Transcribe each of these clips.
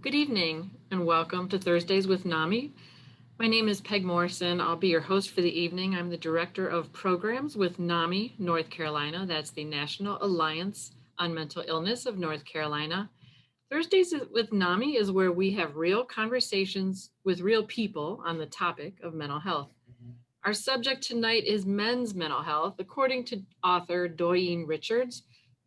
Good evening and welcome to Thursdays with NAMI. My name is Peg Morrison. I'll be your host for the evening. I'm the Director of Programs with NAMI North Carolina. That's the National Alliance on Mental Illness of North Carolina. Thursdays with NAMI is where we have real conversations with real people on the topic of mental health. Our subject tonight is men's mental health. According to author Doyene Richards,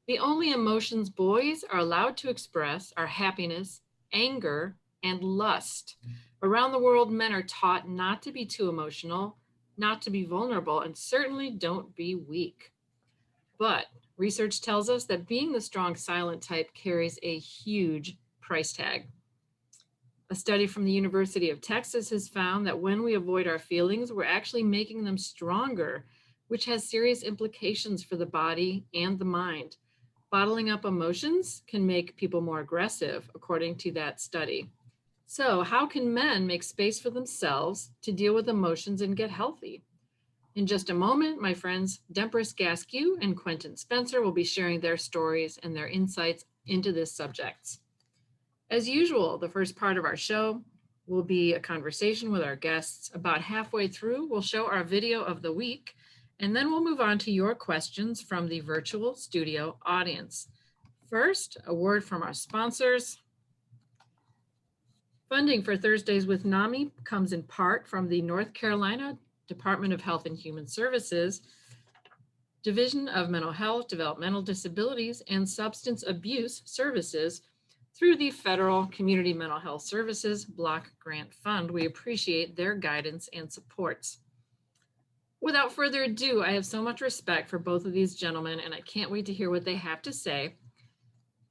the only emotions boys are allowed to express are happiness, anger, and lust. Around the world, men are taught not to be too emotional, not to be vulnerable, and certainly don't be weak. But research tells us that being the strong silent type carries a huge price tag. A study from the University of Texas has found that when we avoid our feelings, we're actually making them stronger, which has serious implications for the body and the mind. Bottling up emotions can make people more aggressive, according to that study. So, how can men make space for themselves to deal with emotions and get healthy? In just a moment, my friends Dempris, Gasque, and Quentin Spencer will be sharing their stories and their insights into this subject. As usual, the first part of our show will be a conversation with our guests. About halfway through, we'll show our video of the week, and then we'll move on to your questions from the virtual studio audience. First, a word from our sponsors. Funding for Thursdays with NAMI comes in part from the North Carolina Department of Health and Human Services, Division of Mental Health, Developmental Disabilities, and Substance Abuse Services through the Federal Community Mental Health Services Block Grant Fund. We appreciate their guidance and supports. Without further ado, I have so much respect for both of these gentlemen, and I can't wait to hear what they have to say.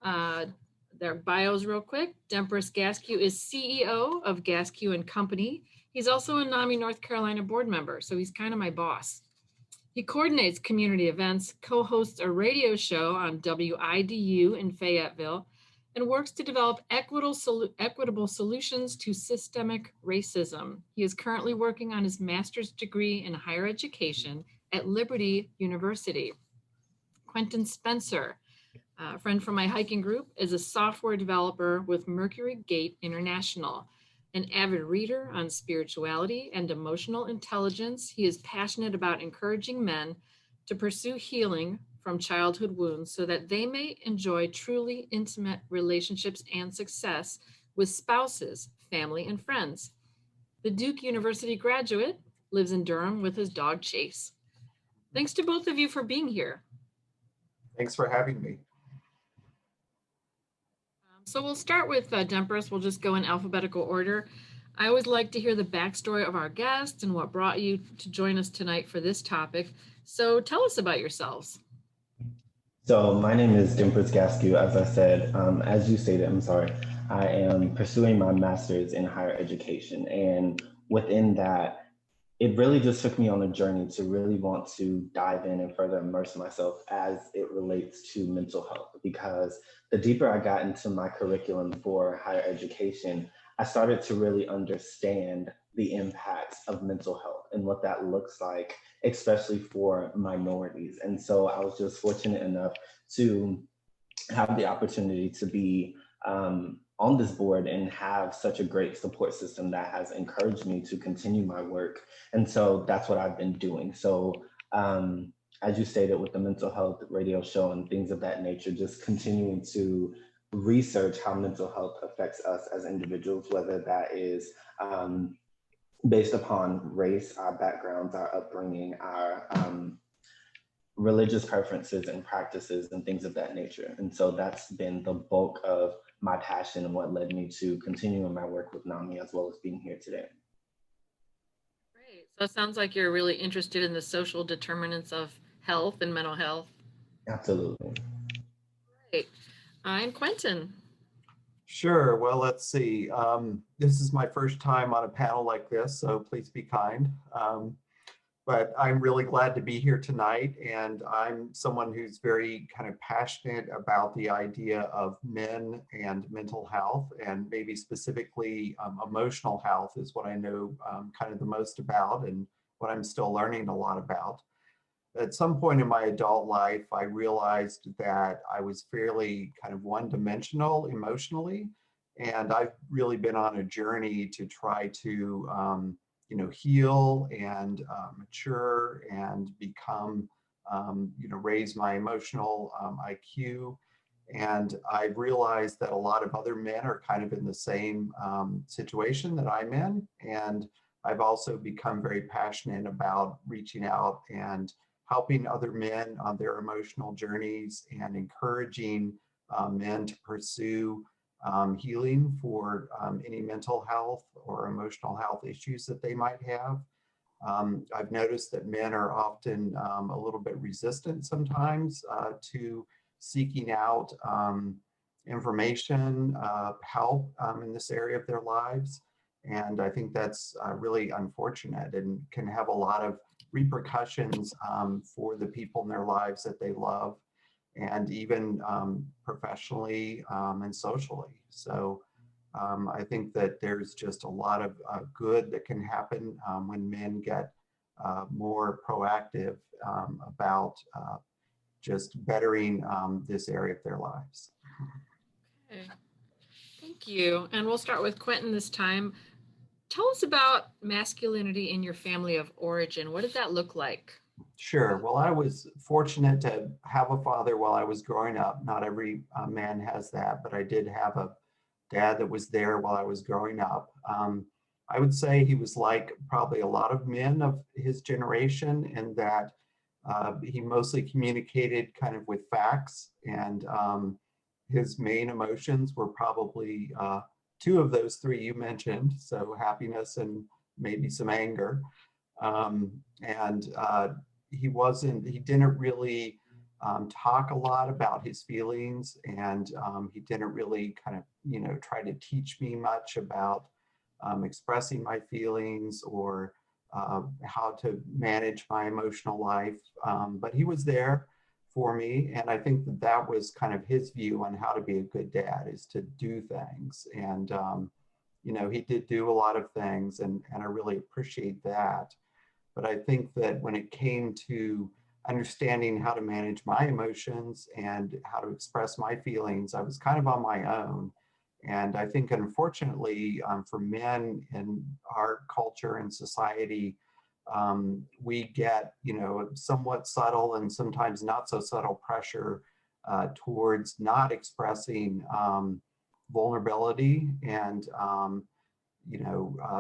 Their bios real quick. Dempris Gasque is CEO of Gasque and Company. He's also a NAMI North Carolina board member, so he's kind of my boss. He coordinates community events, co-hosts a radio show on WIDU in Fayetteville, and works to develop equitable solutions to systemic racism. He is currently working on his master's degree in higher education at Liberty University. Quentin Spencer, a friend from my hiking group, is a software developer with Mercury Gate International. An avid reader on spirituality and emotional intelligence, he is passionate about encouraging men to pursue healing from childhood wounds so that they may enjoy truly intimate relationships and success with spouses, family, and friends. The Duke University graduate lives in Durham with his dog Chase. Thanks to both of you for being here. Thanks for having me. So we'll start with Dempris. We'll just go in alphabetical order. I always like to hear the backstory of our guests and what brought you to join us tonight for this topic. So tell us about yourselves. So my name is Dempris Gasque. As I said, as you stated, I am pursuing my master's in higher education. And within that, it really just took me on a journey to really want to dive in and further immerse myself as it relates to mental health. Because the deeper I got into my curriculum for higher education, I started to really understand the impacts of mental health and what that looks like, especially for minorities. And so I was just fortunate enough to have the opportunity to be on this board and have such a great support system that has encouraged me to continue my work. And so that's what I've been doing. So as you stated, with the mental health radio show and things of that nature, just continuing to research how mental health affects us as individuals, whether that is based upon race, our backgrounds, our upbringing, our religious preferences and practices and things of that nature. And so that's been the bulk of my passion and what led me to continuing my work with NAMI as well as being here today. Great. So it sounds like you're really interested in the social determinants of health and mental health. Absolutely. Great. I'm Quentin. Sure. Well, let's see. This is my first time on a panel like this, so please be kind. But I'm really glad to be here tonight, and I'm someone who's very kind of passionate about the idea of men and mental health, and maybe specifically emotional health is what I know kind of the most about and what I'm still learning a lot about. At some point in my adult life, I realized that I was fairly kind of one-dimensional emotionally, And I've really been on a journey to try to, heal and mature and become, raise my emotional IQ. And I realized that a lot of other men are kind of in the same situation that I'm in. And I've also become very passionate about reaching out and helping other men on their emotional journeys and encouraging men to pursue healing for any mental health or emotional health issues that they might have. I've noticed that men are often a little bit resistant sometimes to seeking out information, help in this area of their lives. And I think that's really unfortunate and can have a lot of repercussions for the people in their lives that they love, and even professionally and socially. So I think that there's just a lot of good that can happen when men get more proactive about just bettering this area of their lives. Okay. Thank you. And we'll start with Quentin this time. Tell us about masculinity in your family of origin. What did that look like? Sure. Well, I was fortunate to have a father while I was growing up. Not every man has that, but I did have a dad that was there while I was growing up. I would say he was like probably a lot of men of his generation, in that he mostly communicated kind of with facts, and his main emotions were probably two of those three you mentioned, so happiness and maybe some anger. And he didn't really talk a lot about his feelings, and he didn't really kind of, try to teach me much about expressing my feelings or how to manage my emotional life. But he was there for me. And I think that that was kind of his view on how to be a good dad, is to do things. And, he did do a lot of things, and I really appreciate that. But I think that when it came to understanding how to manage my emotions and how to express my feelings, I was kind of on my own. And I think, unfortunately, for men in our culture and society, we get, somewhat subtle and sometimes not so subtle pressure towards not expressing vulnerability and,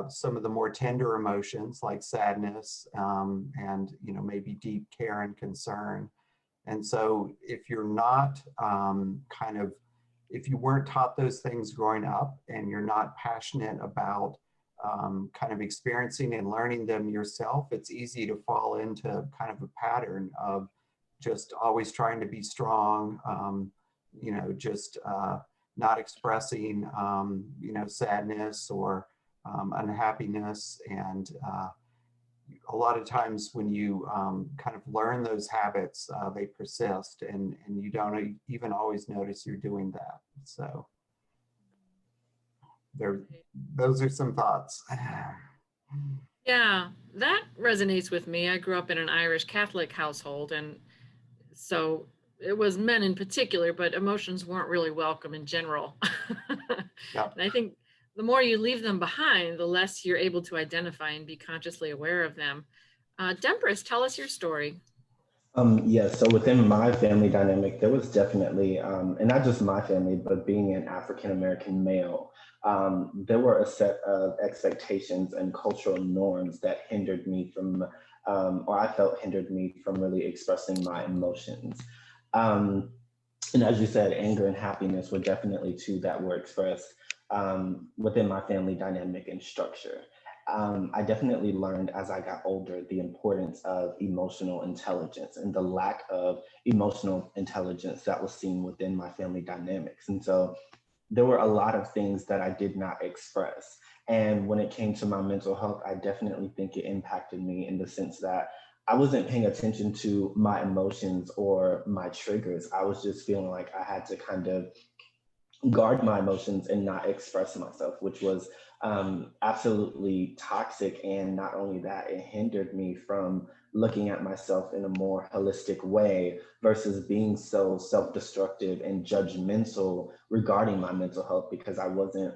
some of the more tender emotions like sadness and, maybe deep care and concern. And so if you're not if you weren't taught those things growing up, and you're not passionate about kind of experiencing and learning them yourself, it's easy to fall into kind of a pattern of just always trying to be strong, just not expressing, sadness or unhappiness. And a lot of times when you kind of learn those habits, they persist, and you don't even always notice you're doing that. So those are some thoughts. Yeah, that resonates with me. I grew up in an Irish Catholic household, and so it was men in particular, but emotions weren't really welcome in general. Yeah. And I think the more you leave them behind, the less you're able to identify and be consciously aware of them. Dempris, tell us your story. Yes, so within my family dynamic, there was definitely, and not just my family, but being an African American male, there were a set of expectations and cultural norms that hindered me from, or I felt hindered me from really expressing my emotions. And as you said, anger and happiness were definitely two that were expressed within my family dynamic and structure. I definitely learned as I got older the importance of emotional intelligence and the lack of emotional intelligence that was seen within my family dynamics. And so there were a lot of things that I did not express. And when it came to my mental health, I definitely think it impacted me in the sense that I wasn't paying attention to my emotions or my triggers. I was just feeling like I had to kind of guard my emotions and not express myself, which was absolutely toxic. And not only that, it hindered me from looking at myself in a more holistic way versus being so self-destructive and judgmental regarding my mental health, because I wasn't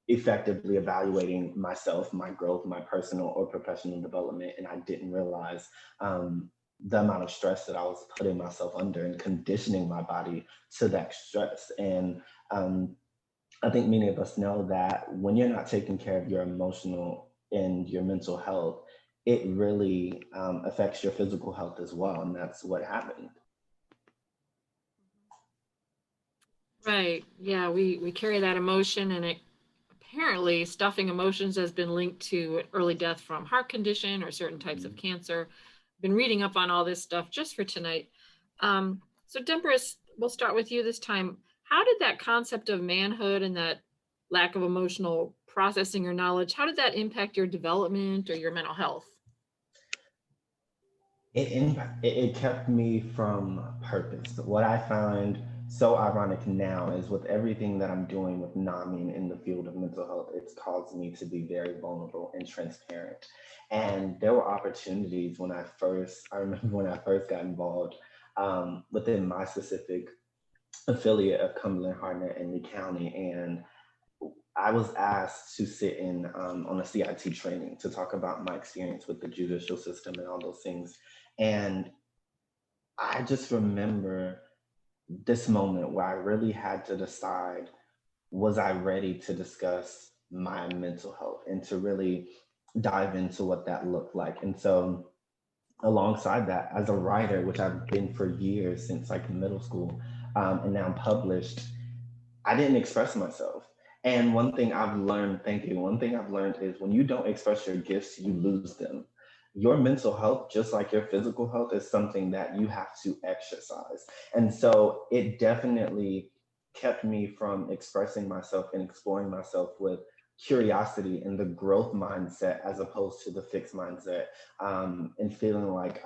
effectively evaluating myself, my growth, my personal or professional development. And I didn't realize the amount of stress that I was putting myself under and conditioning my body to that stress. And um, I think many of us know that when you're not taking care of your emotional and your mental health, it really affects your physical health as well. And that's what happened. Right. Yeah, we carry that emotion, and it apparently stuffing emotions has been linked to early death from heart condition or certain types of cancer. Been reading up on all this stuff just for tonight. So Dempris, we'll start with you this time. How did that concept of manhood and that lack of emotional processing or knowledge, how did that impact your development or your mental health? It kept me from purpose. What I find so ironic now is with everything that I'm doing with NAMI in the field of mental health, it's caused me to be very vulnerable and transparent. And there were opportunities I remember when I first got involved within my specific affiliate of Cumberland, Harnett, and Lee County. And I was asked to sit in on a CIT training to talk about my experience with the judicial system and all those things. And I just remember this moment where I really had to decide, was I ready to discuss my mental health and to really dive into what that looked like? And so, alongside that, as a writer, which I've been for years since like middle school, and now published, I didn't express myself. And one thing I've learned is when you don't express your gifts, you lose them. Your mental health, just like your physical health, is something that you have to exercise. And so it definitely kept me from expressing myself and exploring myself with curiosity and the growth mindset as opposed to the fixed mindset, and feeling like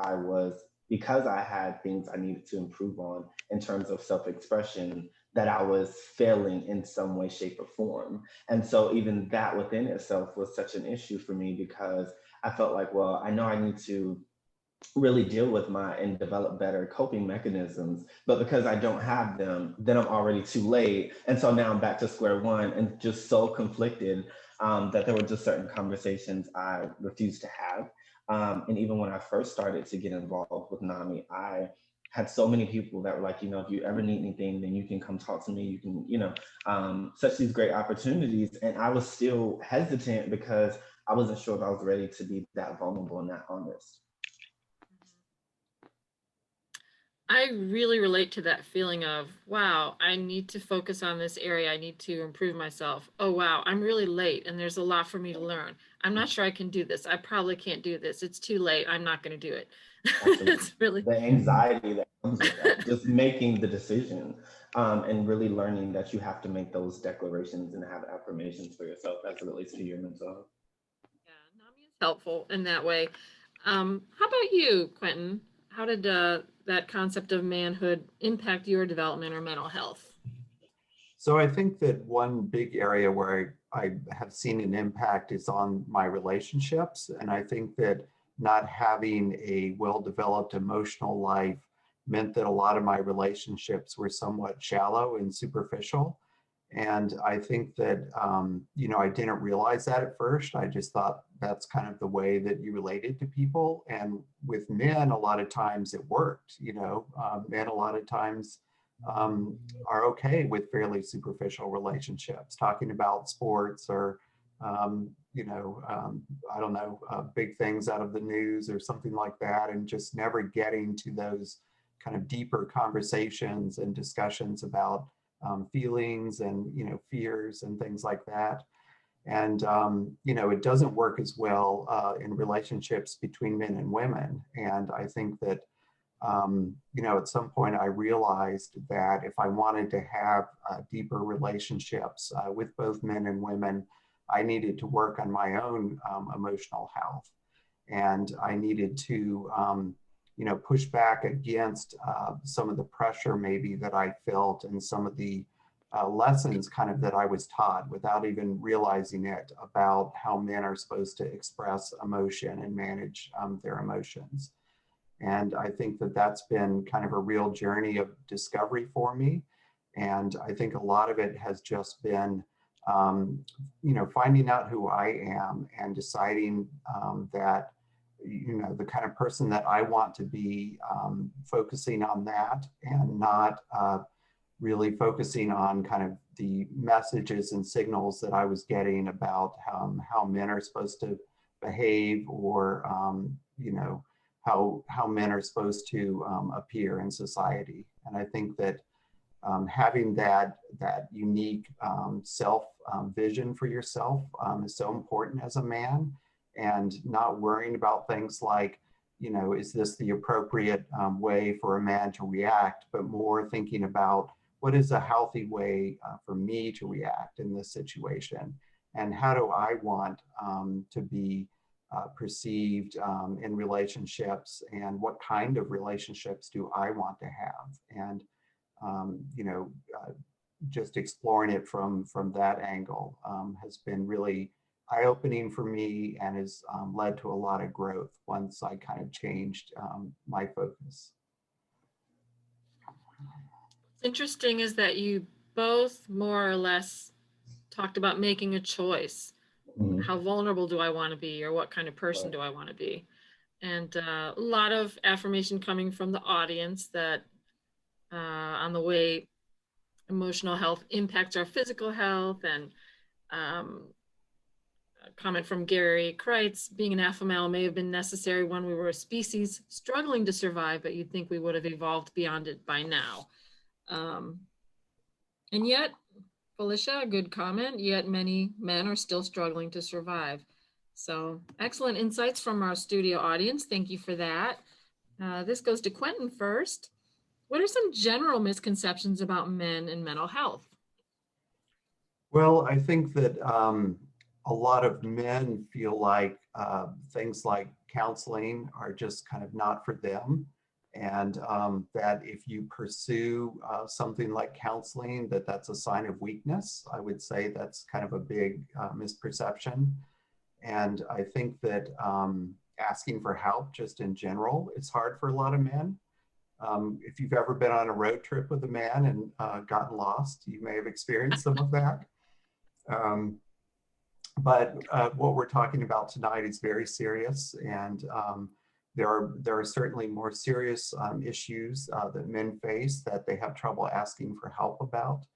because I had things I needed to improve on in terms of self expression, that I was failing in some way, shape, or form. And so even that within itself was such an issue for me, because I felt like, well, I know I need to really deal with and develop better coping mechanisms, but because I don't have them, then I'm already too late. And so now I'm back to square one and just so conflicted, that there were just certain conversations I refused to have. And even when I first started to get involved with NAMI, I had so many people that were like, if you ever need anything, then you can come talk to me. You can, such these great opportunities. And I was still hesitant because I wasn't sure if I was ready to be that vulnerable and that honest. I really relate to that feeling of, wow, I need to focus on this area. I need to improve myself. Oh, wow, I'm really late and there's a lot for me to learn. I'm not sure I can do this. I probably can't do this. It's too late. I'm not going to do it. It's really the anxiety that comes with that, just making the decision, and really learning that you have to make those declarations and have affirmations for yourself as it relates to your mental health. Yeah, NAMI is helpful in that way. How about you, Quentin? How did that concept of manhood impact your development or mental health? So I think that one big area where I have seen an impact is on my relationships. And I think that not having a well-developed emotional life meant that a lot of my relationships were somewhat shallow and superficial. And I think that, I didn't realize that at first. I just thought that's kind of the way that you related to people. And with men, a lot of times it worked, men a lot of times are okay with fairly superficial relationships, talking about sports or, I don't know, big things out of the news or something like that, and just never getting to those kind of deeper conversations and discussions about feelings and, fears and things like that. And, it doesn't work as well in relationships between men and women. And I think that at some point I realized that if I wanted to have deeper relationships with both men and women, I needed to work on my own emotional health. And I needed to, push back against some of the pressure maybe that I felt and some of the lessons kind of that I was taught without even realizing it about how men are supposed to express emotion and manage their emotions. And I think that that's been kind of a real journey of discovery for me. And I think a lot of it has just been, finding out who I am and deciding that, the kind of person that I want to be, focusing on that and not really focusing on kind of the messages and signals that I was getting about how men are supposed to behave or, how men are supposed to appear in society. And I think that having that unique self vision for yourself is so important as a man, and not worrying about things like, is this the appropriate way for a man to react, but more thinking about what is a healthy way for me to react in this situation, and how do I want to be perceived in relationships, and what kind of relationships do I want to have, and just exploring it from that angle has been really eye-opening for me, and has led to a lot of growth once I kind of changed my focus. What's interesting is that you both more or less talked about making a choice. Mhm. How vulnerable do I want to be, or what kind of person do I want to be? And a lot of affirmation coming from the audience that on the way emotional health impacts our physical health, and a comment from Gary Kreitz, being an alpha male may have been necessary when we were a species struggling to survive, but you'd think we would have evolved beyond it by now. And yet, Felicia, a good comment, yet many men are still struggling to survive. So excellent insights from our studio audience. Thank you for that. This goes to Quentin first. What are some general misconceptions about men and mental health? Well, I think that a lot of men feel like things like counseling are just kind of not for them. And that if you pursue something like counseling, that's a sign of weakness. I would say that's kind of a big misperception. And I think that asking for help just in general is hard for a lot of men. If you've ever been on a road trip with a man and gotten lost, you may have experienced some of that. But what we're talking about tonight is very serious, and there are certainly more serious issues that men face that they have trouble asking for help about.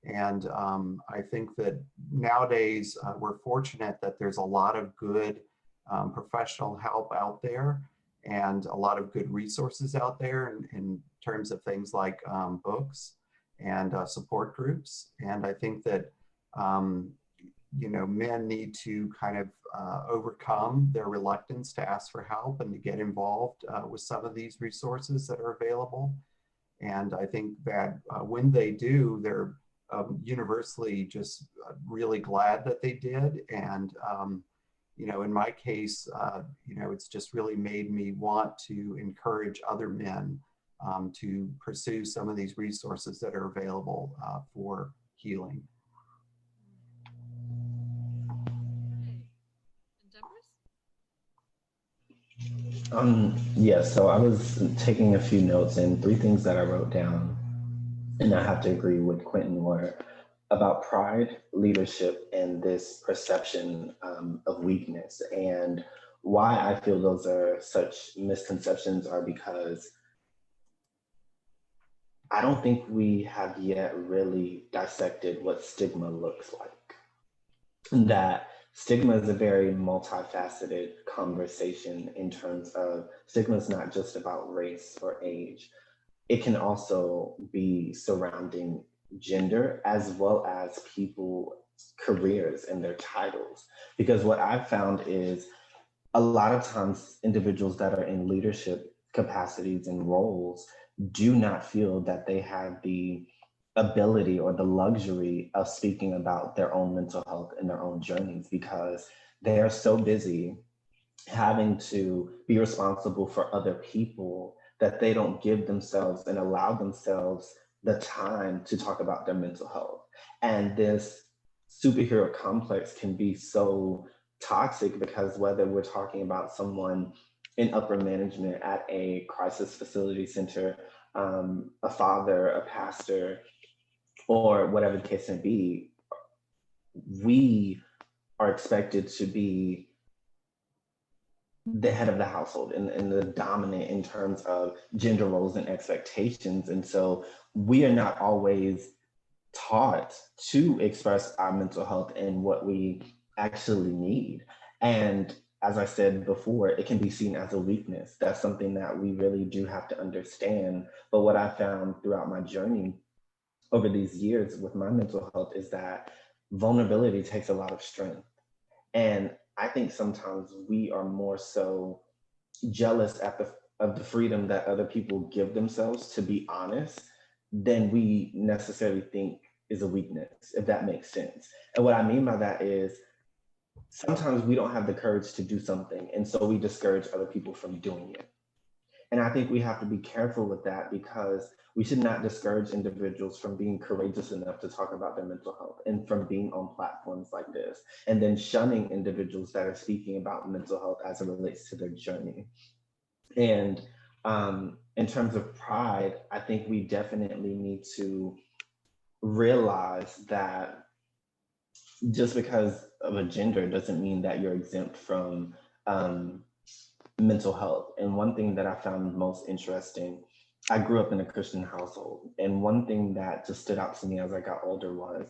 And I think that nowadays we're fortunate that there's a lot of good professional help out there, and a lot of good resources out there in terms of things like books and support groups. And I think that men need to kind of overcome their reluctance to ask for help and to get involved with some of these resources that are available. And I think that when they do, they're universally just really glad that they did. And, in my case, it's just really made me want to encourage other men to pursue some of these resources that are available for healing. Yes, so I was taking a few notes, and three things that I wrote down, and I have to agree with Quentin, were about pride, leadership, and this perception of weakness. And why I feel those are such misconceptions are because I don't think we have yet really dissected what stigma looks like. That stigma is a very multifaceted conversation in terms of stigma is not just about race or age. It can also be surrounding gender as well as people's careers and their titles. Because what I've found is a lot of times individuals that are in leadership capacities and roles do not feel that they have the ability or the luxury of speaking about their own mental health and their own journeys, because they are so busy having to be responsible for other people that they don't give themselves and allow themselves the time to talk about their mental health. And this superhero complex can be so toxic because whether we're talking about someone in upper management at a crisis facility center, a father, a pastor, or whatever the case may be, we are expected to be the head of the household and the dominant in terms of gender roles and expectations. And so we are not always taught to express our mental health and what we actually need. And as I said before, it can be seen as a weakness. That's something that we really do have to understand. But what I found throughout my journey over these years with my mental health is that vulnerability takes a lot of strength. And I think sometimes we are more so jealous of the freedom that other people give themselves to be honest than we necessarily think is a weakness, if that makes sense. And what I mean by that is sometimes we don't have the courage to do something, and so we discourage other people from doing it. And I think we have to be careful with that because we should not discourage individuals from being courageous enough to talk about their mental health and from being on platforms like this, and then shunning individuals that are speaking about mental health as it relates to their journey. And in terms of pride, I think we definitely need to realize that just because of a gender doesn't mean that you're exempt from mental health. And one thing that I found most interesting, I grew up in a Christian household, and one thing that just stood out to me as I got older was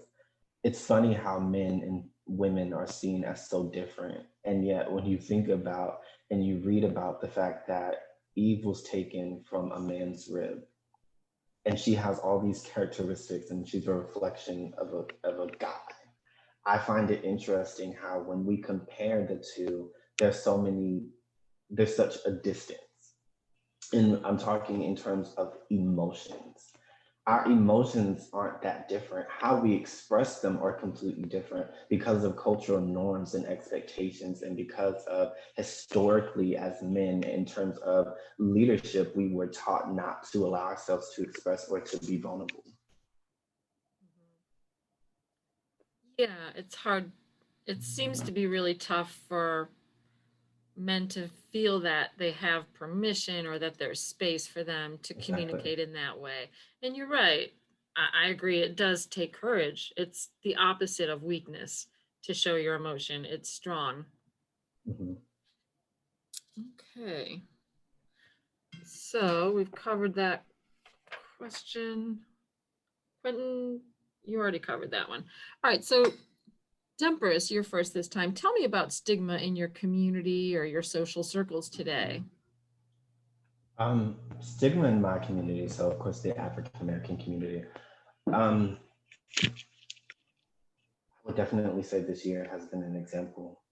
it's funny how men and women are seen as so different. And yet when you think about and you read about the fact that Eve was taken from a man's rib, and she has all these characteristics and she's a reflection of a guy. I find it interesting how when we compare the two, there's such a distance. And I'm talking in terms of emotions. Our emotions aren't that different. How we express them are completely different because of cultural norms and expectations, and because of historically as men, in terms of leadership, we were taught not to allow ourselves to express or to be vulnerable. Yeah, it's hard. It seems to be really tough for men to feel that they have permission or that there's space for them to communicate in that way. And you're right. I agree. It does take courage. It's the opposite of weakness to show your emotion. It's strong. Mm-hmm. Okay. So we've covered that question. Quentin, you already covered that one. All right. So Dempris, you're first this time. Tell me about stigma in your community or your social circles today. Stigma in my community, so of course the African American community, I would definitely say this year has been an example.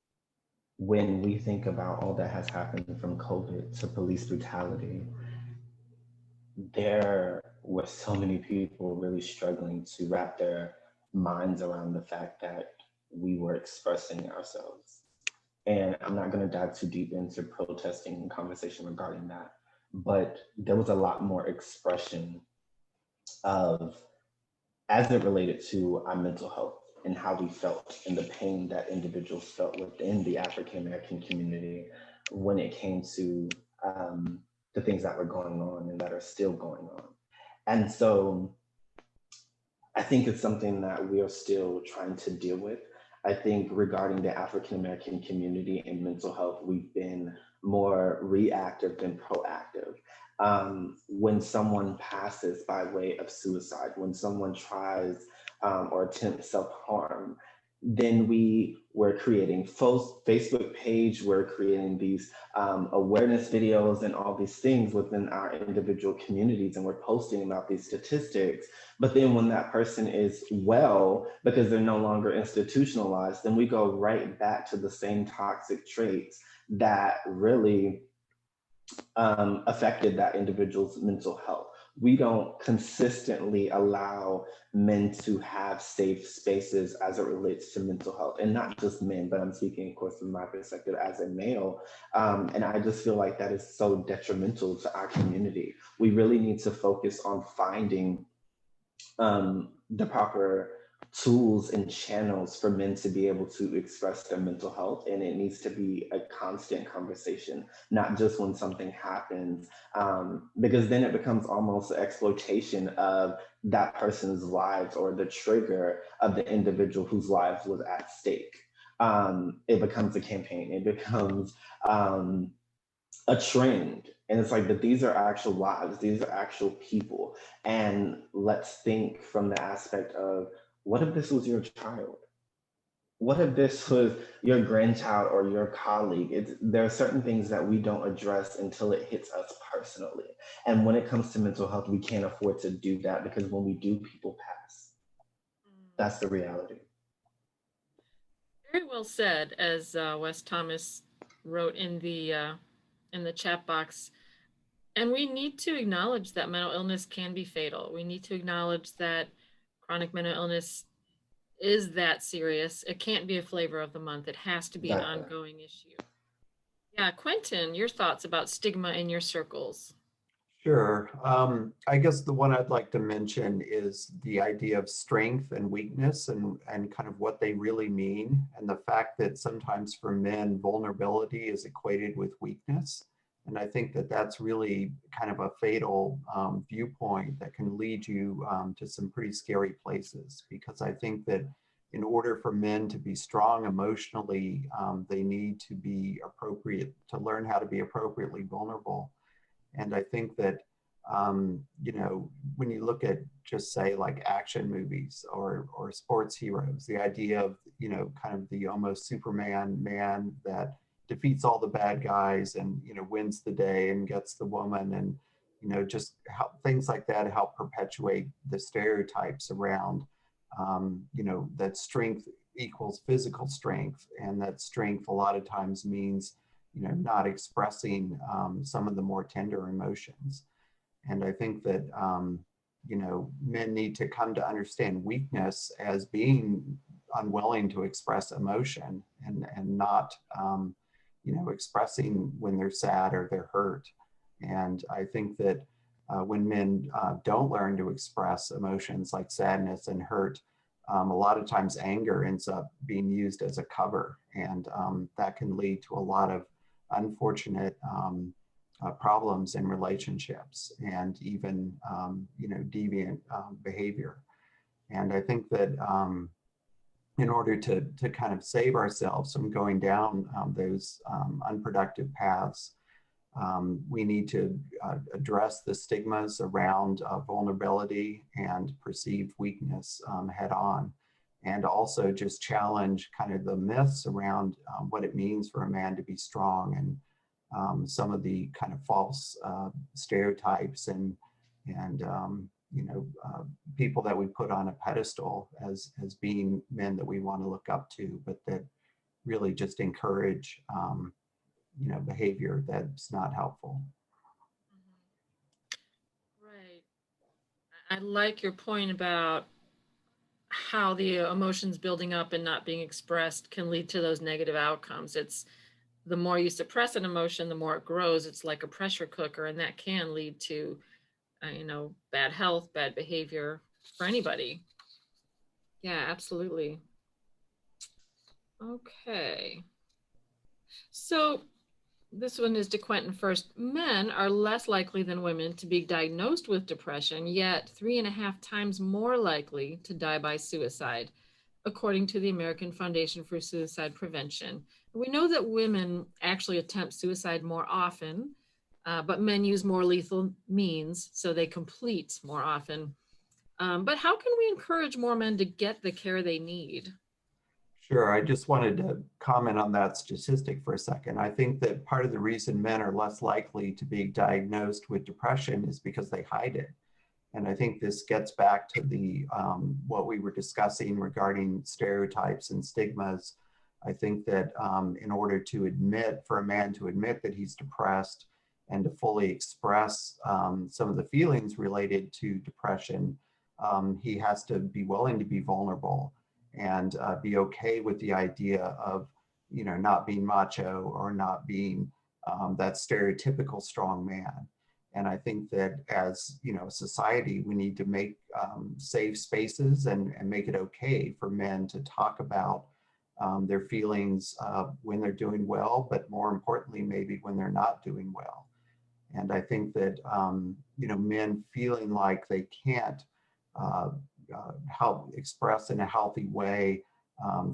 When we think about all that has happened from COVID to police brutality, there were so many people really struggling to wrap their minds around the fact that we were expressing ourselves. And I'm not going to dive too deep into protesting and conversation regarding that, but there was a lot more expression of, as it related to our mental health and how we felt and the pain that individuals felt within the African American community when it came to the things that were going on and that are still going on. And so I think it's something that we are still trying to deal with. I think regarding the African American community and mental health, we've been more reactive than proactive. When someone passes by way of suicide, when someone tries or attempts self-harm, then we were creating Facebook page, we're creating these awareness videos and all these things within our individual communities, and we're posting about these statistics. But then when that person is well, because they're no longer institutionalized, then we go right back to the same toxic traits that really affected that individual's mental health. We don't consistently allow men to have safe spaces as it relates to mental health, and not just men, but I'm speaking, of course, from my perspective as a male. And I just feel like that is so detrimental to our community. We really need to focus on finding the proper tools and channels for men to be able to express their mental health, and it needs to be a constant conversation, not just when something happens, because then it becomes almost an exploitation of that person's lives or the trigger of the individual whose lives was at stake. It becomes a campaign, it becomes a trend. And it's like, but these are actual lives, these are actual people. And let's think from the aspect of, what if this was your child? What if this was your grandchild or your colleague? There are certain things that we don't address until it hits us personally. And when it comes to mental health, we can't afford to do that, because when we do, people pass. That's the reality. Very well said, as Wes Thomas wrote in the chat box. And we need to acknowledge that mental illness can be fatal. We need to acknowledge that chronic mental illness is that serious. It can't be a flavor of the month. It has to be an Exactly. ongoing issue. Yeah, Quentin, your thoughts about stigma in your circles? Sure. I guess the one I'd like to mention is the idea of strength and weakness, and kind of what they really mean. And the fact that sometimes for men, vulnerability is equated with weakness. And I think that that's really kind of a fatal viewpoint that can lead you to some pretty scary places. Because I think that in order for men to be strong emotionally, they need to be appropriate, to learn how to be appropriately vulnerable. And I think that, when you look at just say like action movies or sports heroes, the idea of, kind of the almost Superman man that defeats all the bad guys and, wins the day and gets the woman, and, just how things like that help perpetuate the stereotypes around, that strength equals physical strength. And that strength a lot of times means not expressing some of the more tender emotions. And I think that, men need to come to understand weakness as being unwilling to express emotion, and not, expressing when they're sad or they're hurt. And I think that when men don't learn to express emotions like sadness and hurt, a lot of times anger ends up being used as a cover, and that can lead to a lot of unfortunate problems in relationships, and even deviant behavior. And I think that in order to kind of save ourselves from going down those unproductive paths, we need to address the stigmas around vulnerability and perceived weakness head on, and also just challenge kind of the myths around what it means for a man to be strong, and some of the kind of false stereotypes and people that we put on a pedestal as being men that we want to look up to, but that really just encourage behavior that's not helpful. Right. I like your point about how the emotions building up and not being expressed can lead to those negative outcomes. It's the more you suppress an emotion, the more it grows. It's like a pressure cooker, and that can lead to, bad health, bad behavior for anybody. Yeah, absolutely. Okay. So this one is to Quentin first. Men are less likely than women to be diagnosed with depression, yet 3.5 times more likely to die by suicide, according to the American Foundation for Suicide Prevention. We know that women actually attempt suicide more often, but men use more lethal means, so they complete more often. But how can we encourage more men to get the care they need? Sure. I just wanted to comment on that statistic for a second. I think that part of the reason men are less likely to be diagnosed with depression is because they hide it. And I think this gets back to the what we were discussing regarding stereotypes and stigmas. I think that in order to admit, for a man to admit that he's depressed and to fully express some of the feelings related to depression, he has to be willing to be vulnerable, and be okay with the idea of, not being macho or not being that stereotypical strong man. And I think that as, you know, society, we need to make safe spaces and make it okay for men to talk about their feelings when they're doing well, but more importantly, maybe when they're not doing well. And I think that, you know, men feeling like they can't help express in a healthy way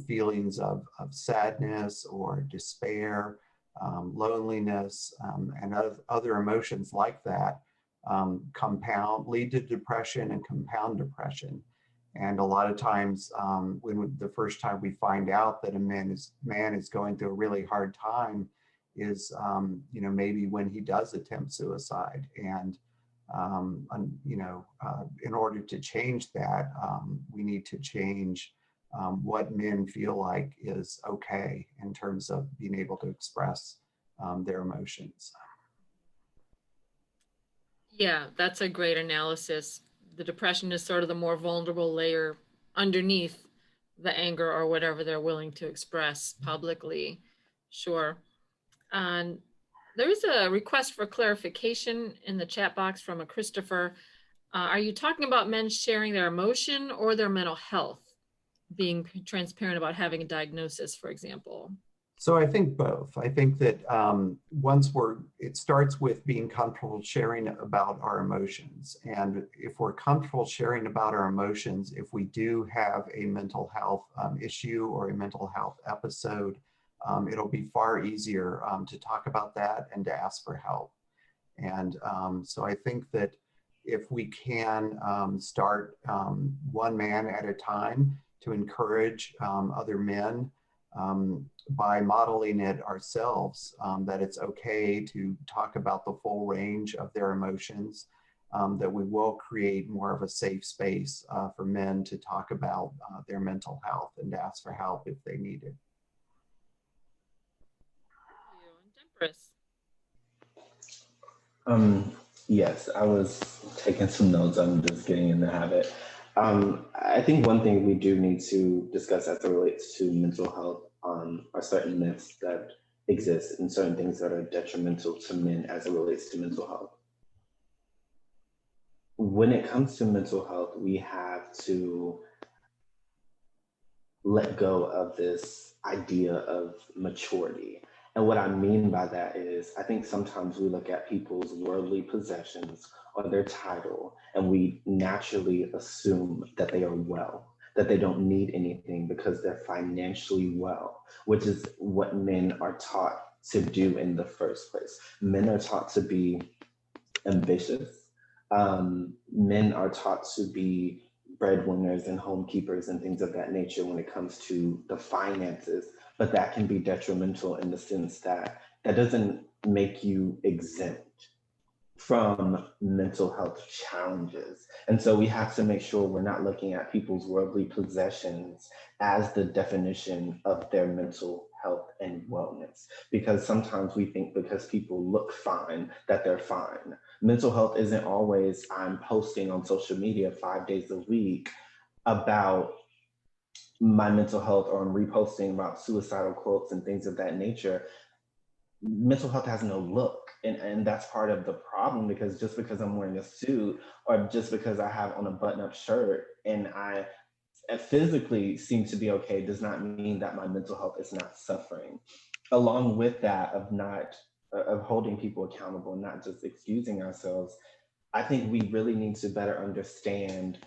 feelings of sadness or despair, loneliness, and other emotions like that lead to depression and compound depression. And a lot of times, the first time we find out that a man is going through a really hard time is, you know, maybe when he does attempt suicide. And, you know, in order to change that, we need to change what men feel like is okay in terms of being able to express their emotions. Yeah, that's a great analysis. The depression is sort of the more vulnerable layer underneath the anger or whatever they're willing to express publicly. Sure. And there is a request for clarification in the chat box from a Christopher. Are you talking about men sharing their emotion or their mental health? Being transparent about having a diagnosis, for example. So I think both. I think that it starts with being comfortable sharing about our emotions. And if we're comfortable sharing about our emotions, if we do have a mental health issue or a mental health episode, it'll be far easier to talk about that and to ask for help. And so I think that if we can start one man at a time to encourage other men by modeling it ourselves, that it's okay to talk about the full range of their emotions, that we will create more of a safe space for men to talk about their mental health and to ask for help if they need it. Dempris. Yes, I was taking some notes. I'm just getting in the habit. I think one thing we do need to discuss as it relates to mental health are certain myths that exist and certain things that are detrimental to men as it relates to mental health. When it comes to mental health, we have to let go of this idea of maturity. And what I mean by that is, I think sometimes we look at people's worldly possessions or their title, and we naturally assume that they are well, that they don't need anything because they're financially well, which is what men are taught to do in the first place. Men are taught to be ambitious. Men are taught to be breadwinners and homekeepers and things of that nature when it comes to the finances, but that can be detrimental in the sense that that doesn't make you exempt from mental health challenges. And so we have to make sure we're not looking at people's worldly possessions as the definition of their mental health and wellness, because sometimes we think because people look fine that they're fine. Mental health isn't always I'm posting on social media 5 days a week about my mental health, or I'm reposting about suicidal quotes and things of that nature. Mental health has no look. And that's part of the problem, because just because I'm wearing a suit or just because I have on a button-up shirt and I physically seem to be okay does not mean that my mental health is not suffering. Along with that of holding people accountable, not just excusing ourselves, I think we really need to better understand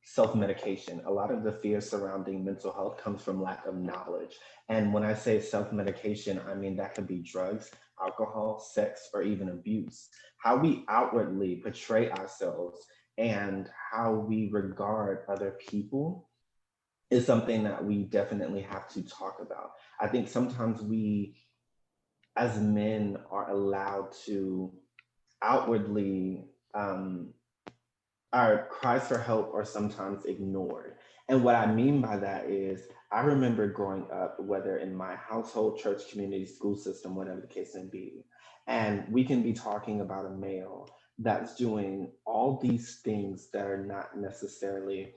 self-medication. A lot of the fear surrounding mental health comes from lack of knowledge. And when I say self-medication, I mean that could be drugs, alcohol, sex, or even abuse. How we outwardly portray ourselves and how we regard other people is something that we definitely have to talk about. I think sometimes we, as men, are allowed to outwardly our cries for help are sometimes ignored. And what I mean by that is, I remember growing up, whether in my household, church, community, school system, whatever the case may be, and we can be talking about a male that's doing all these things that are not necessarily,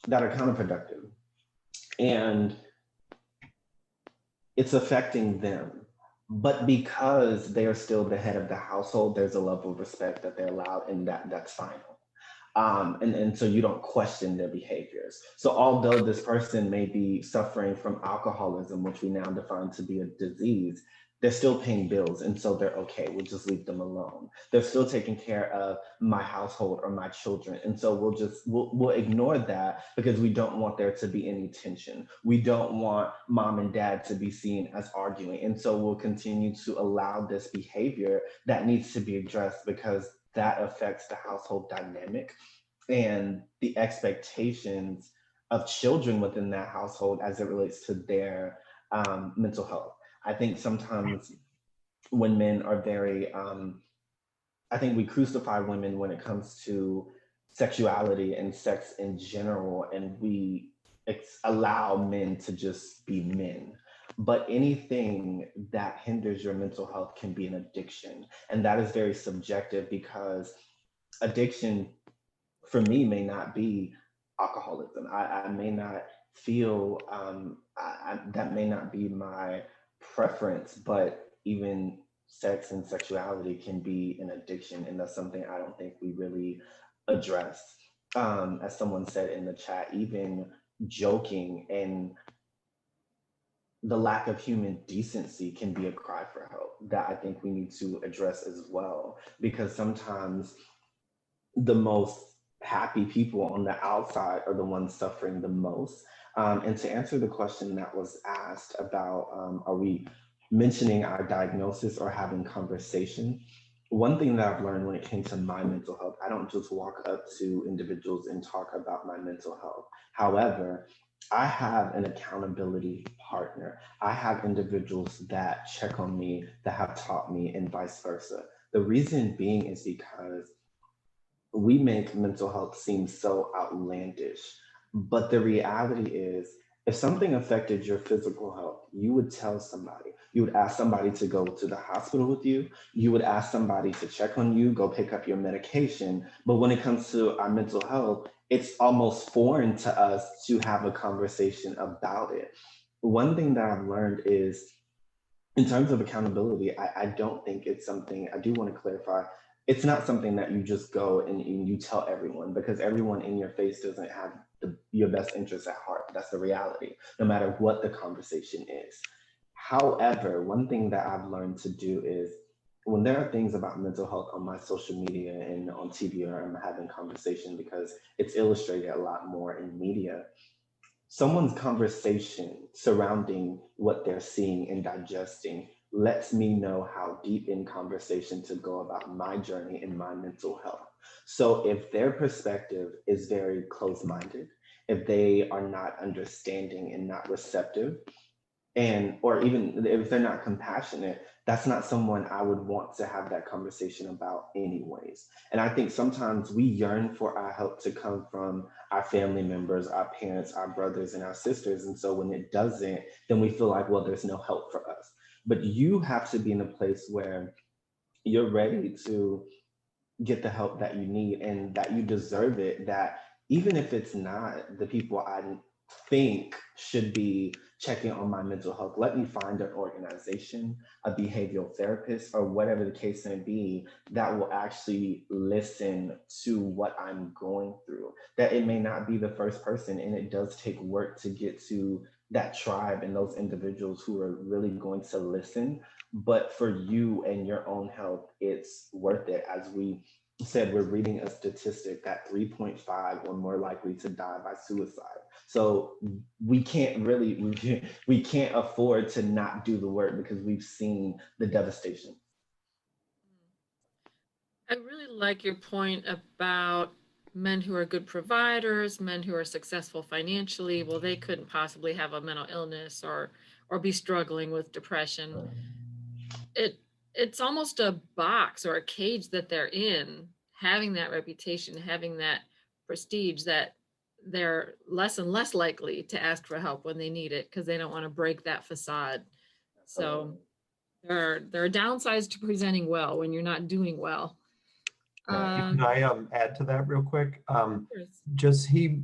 that are counterproductive. And it's affecting them. But because they are still the head of the household, there's a level of respect that they're allowed, and that's final. And so you don't question their behaviors. So although this person may be suffering from alcoholism, which we now define to be a disease, they're still paying bills. And so they're okay. We'll just leave them alone. They're still taking care of my household or my children. And so we'll ignore that because we don't want there to be any tension. We don't want mom and dad to be seen as arguing. And so we'll continue to allow this behavior that needs to be addressed because that affects the household dynamic and the expectations of children within that household as it relates to their mental health. I think sometimes when men are very, I think we crucify women when it comes to sexuality and sex in general, and we allow men to just be men. But anything that hinders your mental health can be an addiction. And that is very subjective because addiction for me may not be alcoholism. I may not feel that may not be my preference, but even sex and sexuality can be an addiction, and that's something I don't think we really address. As someone said in the chat, even joking and the lack of human decency can be a cry for help that I think we need to address as well, because sometimes the most happy people on the outside are the ones suffering the most. And to answer the question that was asked about are we mentioning our diagnosis or having conversation? One thing that I've learned when it came to my mental health, I don't just walk up to individuals and talk about my mental health. However, I have an accountability partner. I have individuals that check on me, that have taught me, and vice versa. The reason being is because we make mental health seem so outlandish. But the reality is, if something affected your physical health, you would tell somebody. You would ask somebody to go to the hospital with you. You would ask somebody to check on you, go pick up your medication. But when it comes to our mental health, it's almost foreign to us to have a conversation about it. One thing that I've learned is, in terms of accountability, I don't think it's something, I do want to clarify, it's not something that you just go and you tell everyone, because everyone in your face doesn't have your best interests at heart. That's the reality, no matter what the conversation is. However, one thing that I've learned to do is when there are things about mental health on my social media and on TV, or I'm having conversation because it's illustrated a lot more in media, someone's conversation surrounding what they're seeing and digesting lets me know how deep in conversation to go about my journey and my mental health. So if their perspective is very close-minded, if they are not understanding and not receptive, and or even if they're not compassionate, that's not someone I would want to have that conversation about anyways. And I think sometimes we yearn for our help to come from our family members, our parents, our brothers, and our sisters. And so when it doesn't, then we feel like, well, there's no help for us. But you have to be in a place where you're ready to get the help that you need and that you deserve it, that even if it's not the people I think should be checking on my mental health, let me find an organization, a behavioral therapist, or whatever the case may be, that will actually listen to what I'm going through. That it may not be the first person, and it does take work to get to that tribe and those individuals who are really going to listen. But for you and your own health, it's worth it. As we said, we're reading a statistic that 3.5 were more likely to die by suicide. So we can't really, we can't afford to not do the work because we've seen the devastation. I really like your point about men who are good providers, men who are successful financially. Well, they couldn't possibly have a mental illness or be struggling with depression. It's almost a box or a cage that they're in, having that reputation, having that prestige, that they're less and less likely to ask for help when they need it because they don't want to break that facade. So there are downsides to presenting well when you're not doing well. Can I add to that real quick? Dempris,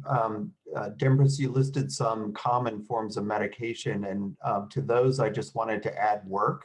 Dempris, you listed some common forms of medication, and to those, I just wanted to add work.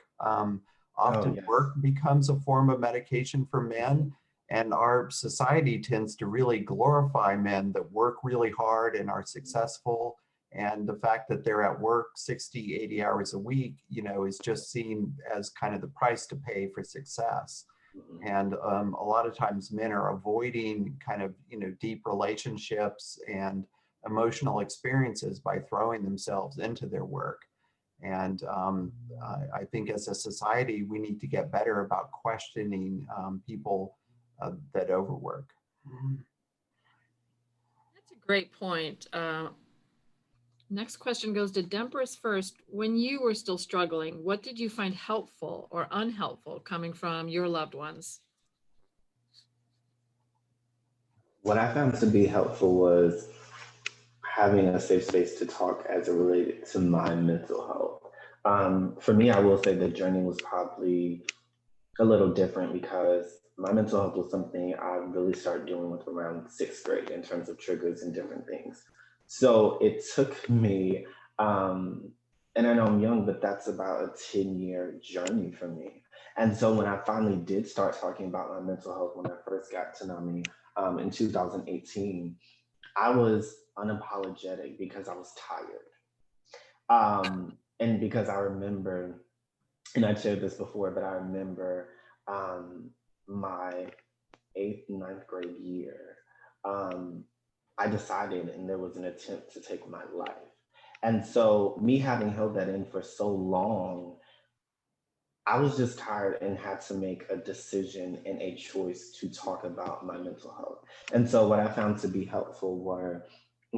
Often yes. work becomes a form of medication for men, and our society tends to really glorify men that work really hard and are successful. And the fact that they're at work 60, 80 hours a week, is just seen as kind of the price to pay for success. Mhm. And a lot of times men are avoiding kind of, deep relationships and emotional experiences by throwing themselves into their work. And I think as a society, we need to get better about questioning people that overwork. That's a great point. Next question goes to Dempris first. When you were still struggling, what did you find helpful or unhelpful coming from your loved ones? What I found to be helpful was having a safe space to talk as it related to my mental health. For me, I will say the journey was probably a little different because my mental health was something I really started dealing with around sixth grade in terms of triggers and different things. So it took me, and I know I'm young, but that's about a 10-year journey for me. And so when I finally did start talking about my mental health when I first got to NAMI in 2018, I was unapologetic because I was tired. And because I remember, and I shared this before, but I remember my eighth, ninth grade year, um, I decided and there was an attempt to take my life. And so, me having held that in for so long, I was just tired and had to make a decision and a choice to talk about my mental health. And so, what I found to be helpful were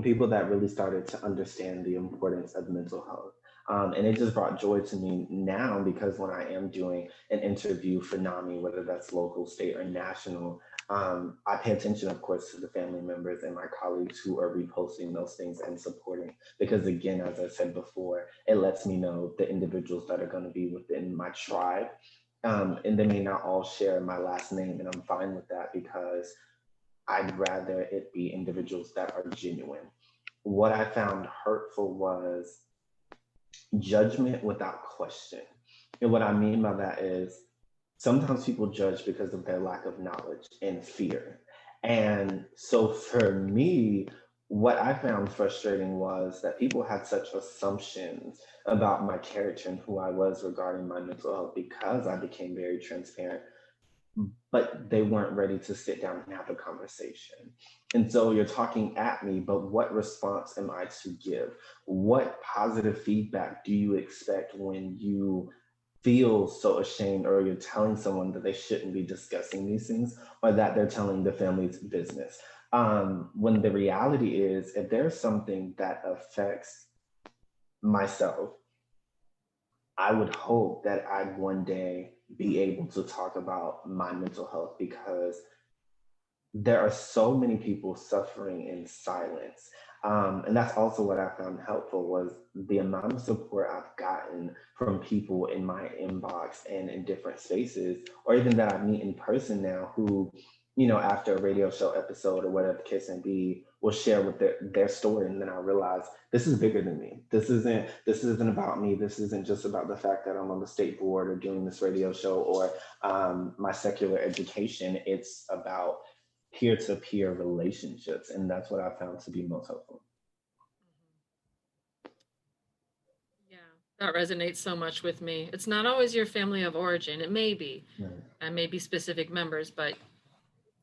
people that really started to understand the importance of mental health. And it just brought joy to me now because when I am doing an interview for NAMI, whether that's local, state, or national, I pay attention, of course, to the family members and my colleagues who are reposting those things and supporting. Because, again, as I said before, it lets me know the individuals that are going to be within my tribe. And they may not all share my last name, and I'm fine with that because I'd rather it be individuals that are genuine. What I found hurtful was judgment without question. And what I mean by that is sometimes people judge because of their lack of knowledge and fear. And so for me, what I found frustrating was that people had such assumptions about my character and who I was regarding my mental health because I became very transparent, but they weren't ready to sit down and have a conversation. And so you're talking at me, but what response am I to give? What positive feedback do you expect when you feel so ashamed or you're telling someone that they shouldn't be discussing these things or that they're telling the family's business? When the reality is, if there's something that affects myself, I would hope that I'd one day be able to talk about my mental health because there are so many people suffering in silence. And that's also what I found helpful was the amount of support I've gotten from people in my inbox and in different spaces, or even that I meet in person now who, after a radio show episode or whatever the case may be, will share with their story. And then I realize this is bigger than me. This isn't about me. This isn't just about the fact that I'm on the state board or doing this radio show or my secular education. It's about peer-to-peer relationships. And that's what I found to be most helpful. Yeah, that resonates so much with me. It's not always your family of origin. It may be, Right. and maybe specific members, but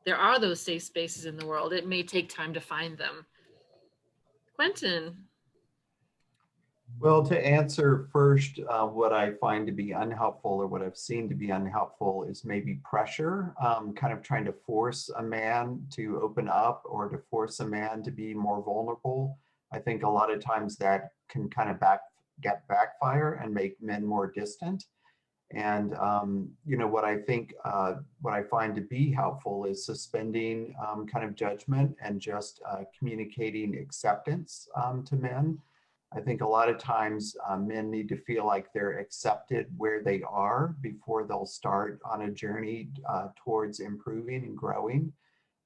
there are those safe spaces in the world. It may take time to find them. Quentin. Well, to answer first, what I find to be unhelpful or what I've seen to be unhelpful is maybe pressure, kind of trying to force a man to open up or to force a man to be more vulnerable. I think a lot of times that can kind of backfire and make men more distant. And what I think, what I find to be helpful is suspending kind of judgment and just communicating acceptance to men. I think a lot of times men need to feel like they're accepted where they are before they'll start on a journey towards improving and growing.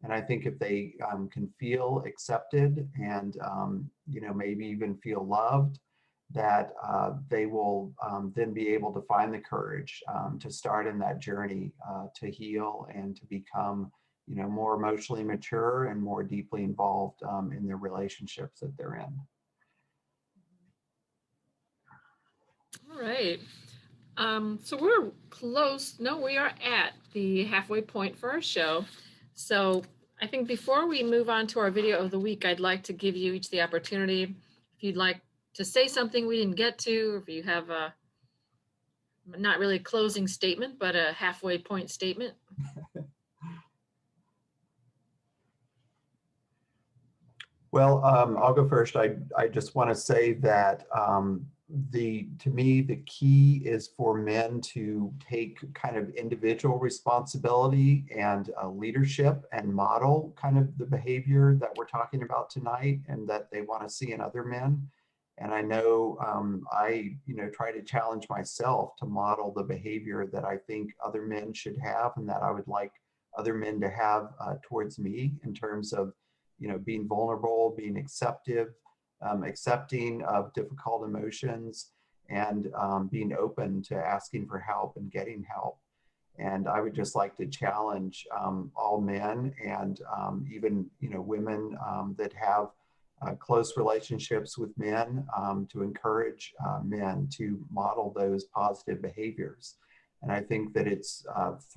And I think if they can feel accepted and maybe even feel loved, that they will then be able to find the courage to start in that journey to heal and to become, more emotionally mature and more deeply involved in their relationships that they're in. All right. So we're close. No, we are at the halfway point for our show. So I think before we move on to our video of the week, I'd like to give you each the opportunity, if you'd like to say something we didn't get to, or if you have a, not really a closing statement, but a halfway point statement. Well, I'll go first. I just want to say that to me, the key is for men to take kind of individual responsibility and leadership and model kind of the behavior that we're talking about tonight and that they want to see in other men. And I know I, try to challenge myself to model the behavior that I think other men should have and that I would like other men to have towards me in terms of, being vulnerable, being accepting of difficult emotions, and being open to asking for help and getting help. And I would just like to challenge all men and even, women that have close relationships with men to encourage men to model those positive behaviors. And I think that it's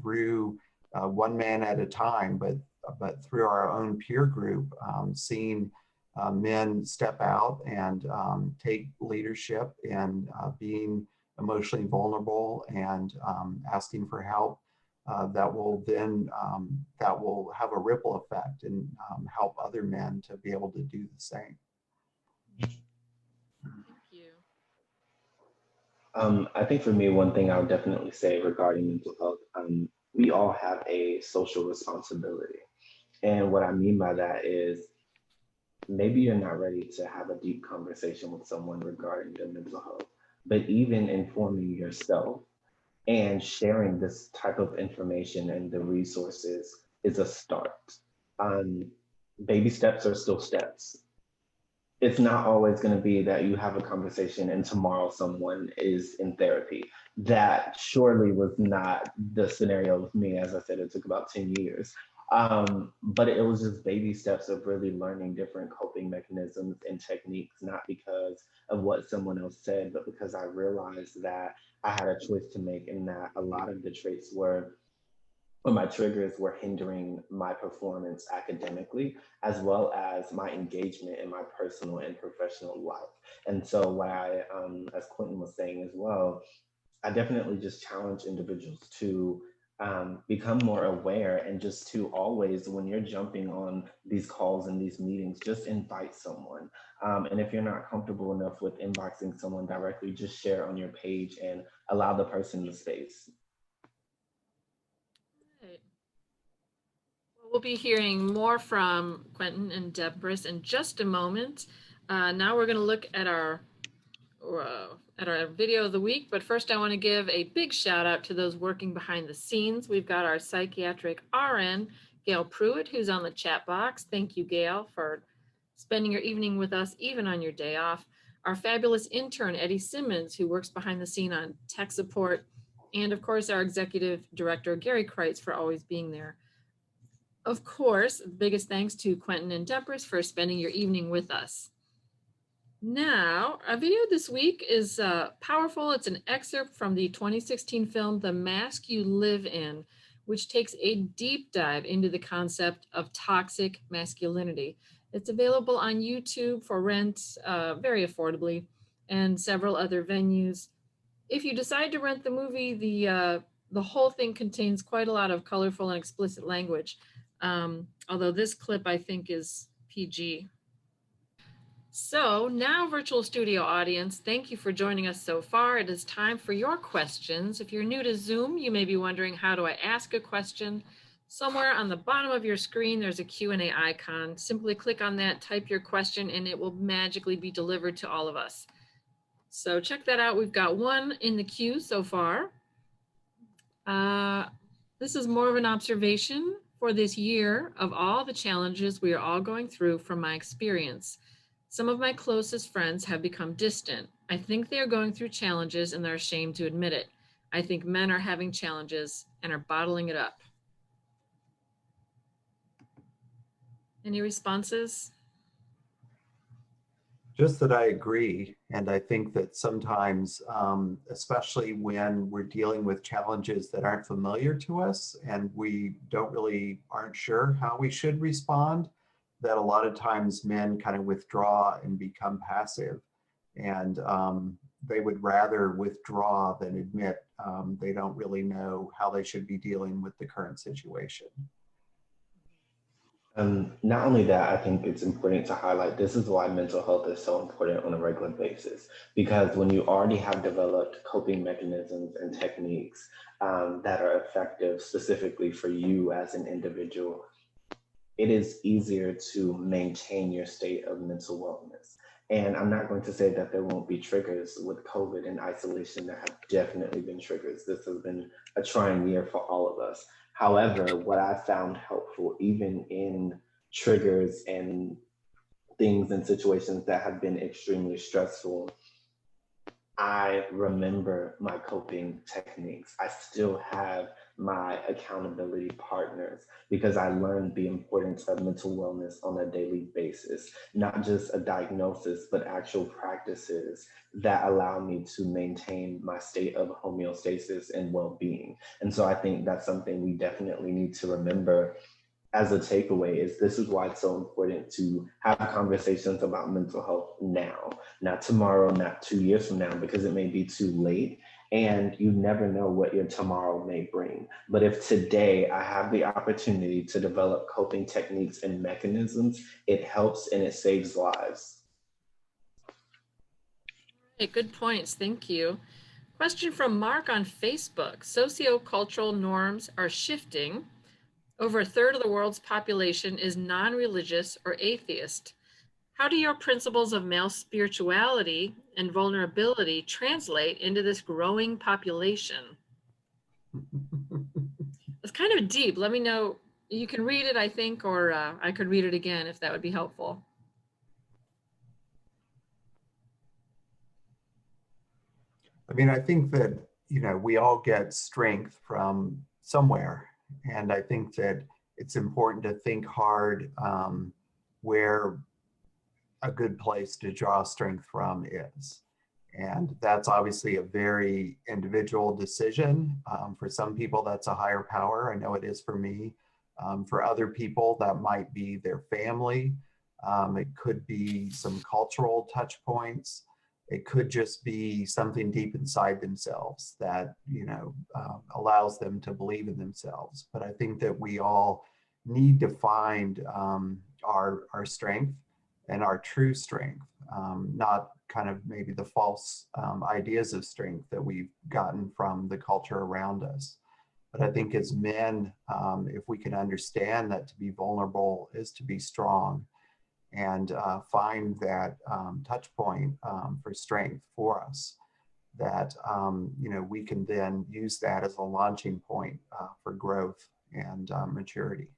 through one man at a time, but through our own peer group, seeing men step out and take leadership and being emotionally vulnerable and asking for help, that will have a ripple effect and help other men to be able to do the same. Thank you. I think for me, one thing I would definitely say regarding mental health, we all have a social responsibility. And what I mean by that is maybe you're not ready to have a deep conversation with someone regarding their mental health, but even informing yourself and sharing this type of information and the resources is a start. Baby steps are still steps. It's not always going to be that you have a conversation and tomorrow someone is in therapy. That surely was not the scenario with me. As I said, it took about 10 years. But it was just baby steps of really learning different coping mechanisms and techniques, not because of what someone else said, but because I realized that I had a choice to make and that a lot of the traits were, or my triggers were hindering my performance academically, as well as my engagement in my personal and professional life. And so what I, as Quentin was saying as well, I definitely just challenge individuals to become more aware and just to always, when you're jumping on these calls and these meetings, just invite someone. And if you're not comfortable enough with inboxing someone directly, just share on your page and allow the person the space. Right. Well, we'll be hearing more from Quentin and Dempris in just a moment. Now we're going to look at our video of the week, but first I want to give a big shout out to those working behind the scenes. We've got our psychiatric RN, Gail Pruitt, who's on the chat box. Thank you, Gail, for spending your evening with us, even on your day off. Our fabulous intern, Eddie Simmons, who works behind the scene on tech support, and of course, our executive director, Gary Kreitz, for always being there. Of course, the biggest thanks to Quentin and Dempris for spending your evening with us. Now, our video this week is powerful. It's an excerpt from the 2016 film, The Mask You Live In, which takes a deep dive into the concept of toxic masculinity. It's available on YouTube for rent very affordably and several other venues. If you decide to rent the movie, the whole thing contains quite a lot of colorful and explicit language, although this clip I think is PG. So now, virtual studio audience, thank you for joining us so far. It is time for your questions. If you're new to Zoom, you may be wondering, how do I ask a question? Somewhere on the bottom of your screen, there's a Q&A icon. Simply click on that, type your question, and it will magically be delivered to all of us. So check that out. We've got one in the queue so far. This is more of an observation for this year of all the challenges we are all going through from my experience. Some of my closest friends have become distant. I think they are going through challenges and they're ashamed to admit it. I think men are having challenges and are bottling it up. Any responses? Just that I agree. And I think that sometimes, especially when we're dealing with challenges that aren't familiar to us and we aren't sure how we should respond, that a lot of times men kind of withdraw and become passive. And they would rather withdraw than admit they don't really know how they should be dealing with the current situation. Not only that, I think it's important to highlight this is why mental health is so important on a regular basis. Because when you already have developed coping mechanisms and techniques that are effective specifically for you as an individual, it is easier to maintain your state of mental wellness. And I'm not going to say that there won't be triggers with COVID and isolation. There have definitely been triggers. This has been a trying year for all of us. However, what I found helpful, even in triggers and things and situations that have been extremely stressful, I remember my coping techniques. I still have my accountability partners because I learned the importance of mental wellness on a daily basis, not just a diagnosis, but actual practices that allow me to maintain my state of homeostasis and well-being. And so I think that's something we definitely need to remember as a takeaway is this is why it's so important to have conversations about mental health now, not tomorrow, not 2 years from now, because it may be too late and you never know what your tomorrow may bring. But if today I have the opportunity to develop coping techniques and mechanisms, it helps and it saves lives. Hey, good points. Thank you. Question from Mark on Facebook. Sociocultural norms are shifting. Over a third of the world's population is non-religious or atheist. How do your principles of male spirituality and vulnerability translate into this growing population? It's kind of deep. Let me know. You can read it, I think, or I could read it again if that would be helpful. I mean, I think that, we all get strength from somewhere. And I think that it's important to think hard where a good place to draw strength from is. And that's obviously a very individual decision. For some people, that's a higher power. I know it is for me. For other people, that might be their family. It could be some cultural touch points. It could just be something deep inside themselves that, allows them to believe in themselves. But I think that we all need to find our strength and our true strength, not kind of maybe the false ideas of strength that we've gotten from the culture around us. But I think as men, if we can understand that to be vulnerable is to be strong, and find that touch point for strength for us, that we can then use that as a launching point for growth and maturity.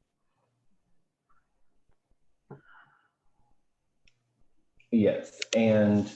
Yes, and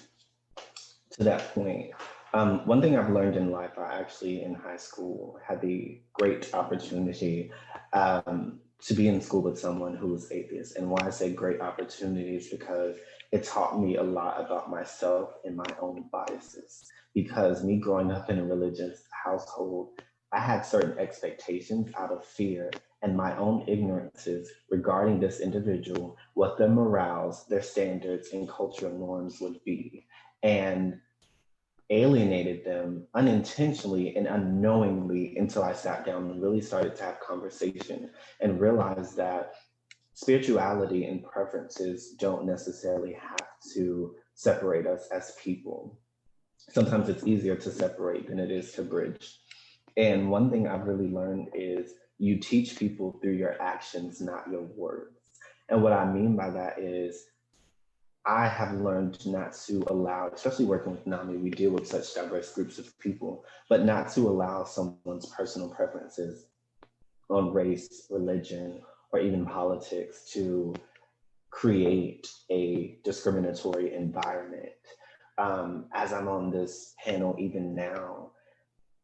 to that point, one thing I've learned in life, I actually in high school had the great opportunity to be in school with someone who was atheist. And why I say great opportunity is because it taught me a lot about myself and my own biases. Because me growing up in a religious household, I had certain expectations out of fear and my own ignorances regarding this individual, what their morals, their standards, and cultural norms would be. And alienated them unintentionally and unknowingly until I sat down and really started to have conversation and realized that spirituality and preferences don't necessarily have to separate us as people. Sometimes it's easier to separate than it is to bridge. And one thing I've really learned is you teach people through your actions, not your words. And what I mean by that is I have learned not to allow, especially working with NAMI, we deal with such diverse groups of people, but not to allow someone's personal preferences on race, religion, or even politics to create a discriminatory environment. As I'm on this panel even now,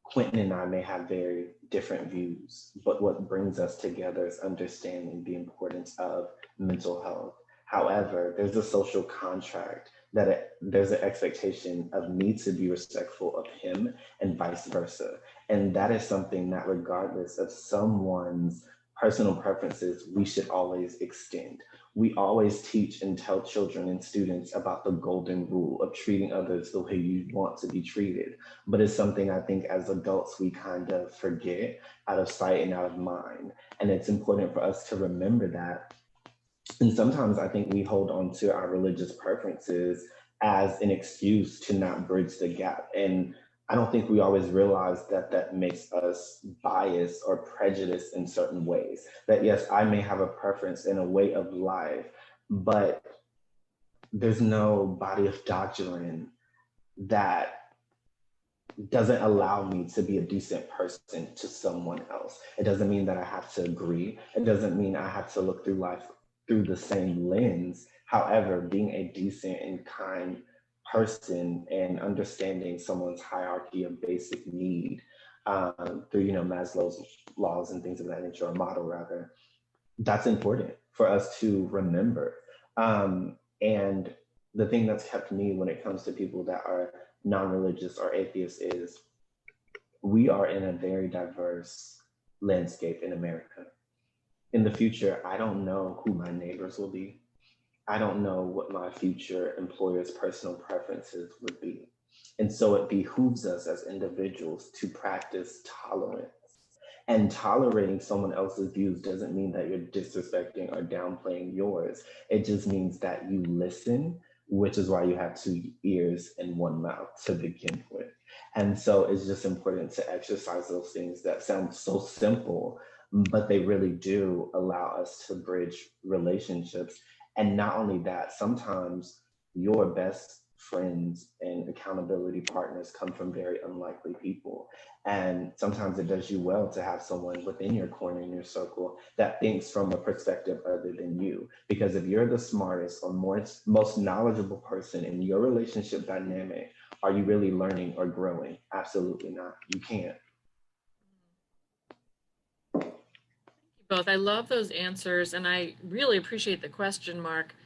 Quentin and I may have very different views, but what brings us together is understanding the importance of mental health. However, there's a social contract that there's an expectation of me to be respectful of him and vice versa. And that is something that regardless of someone's personal preferences, we should always extend. We always teach and tell children and students about the golden rule of treating others the way you want to be treated. But it's something I think as adults we kind of forget, out of sight and out of mind. And it's important for us to remember that. And sometimes I think we hold on to our religious preferences as an excuse to not bridge the gap. And I don't think we always realize that that makes us biased or prejudiced in certain ways. That yes, I may have a preference in a way of life, but there's no body of doctrine that doesn't allow me to be a decent person to someone else. It doesn't mean that I have to agree. It doesn't mean I have to look through life through the same lens. However, being a decent and kind person and understanding someone's hierarchy of basic need through, Maslow's laws and things of that nature, or model rather, that's important for us to remember. And the thing that's kept me when it comes to people that are non-religious or atheists is we are in a very diverse landscape in America. In the future, I don't know who my neighbors will be. I don't know what my future employer's personal preferences would be. And so it behooves us as individuals to practice tolerance. And tolerating someone else's views doesn't mean that you're disrespecting or downplaying yours. It just means that you listen, which is why you have two ears and one mouth to begin with. And so it's just important to exercise those things that sound so simple, but they really do allow us to bridge relationships. And not only that, sometimes your best friends and accountability partners come from very unlikely people. And sometimes it does you well to have someone within your corner, in your circle, that thinks from a perspective other than you. Because if you're the smartest or most knowledgeable person in your relationship dynamic, are you really learning or growing? Absolutely not. You can't. Both. I love those answers, and I really appreciate the question, Mark.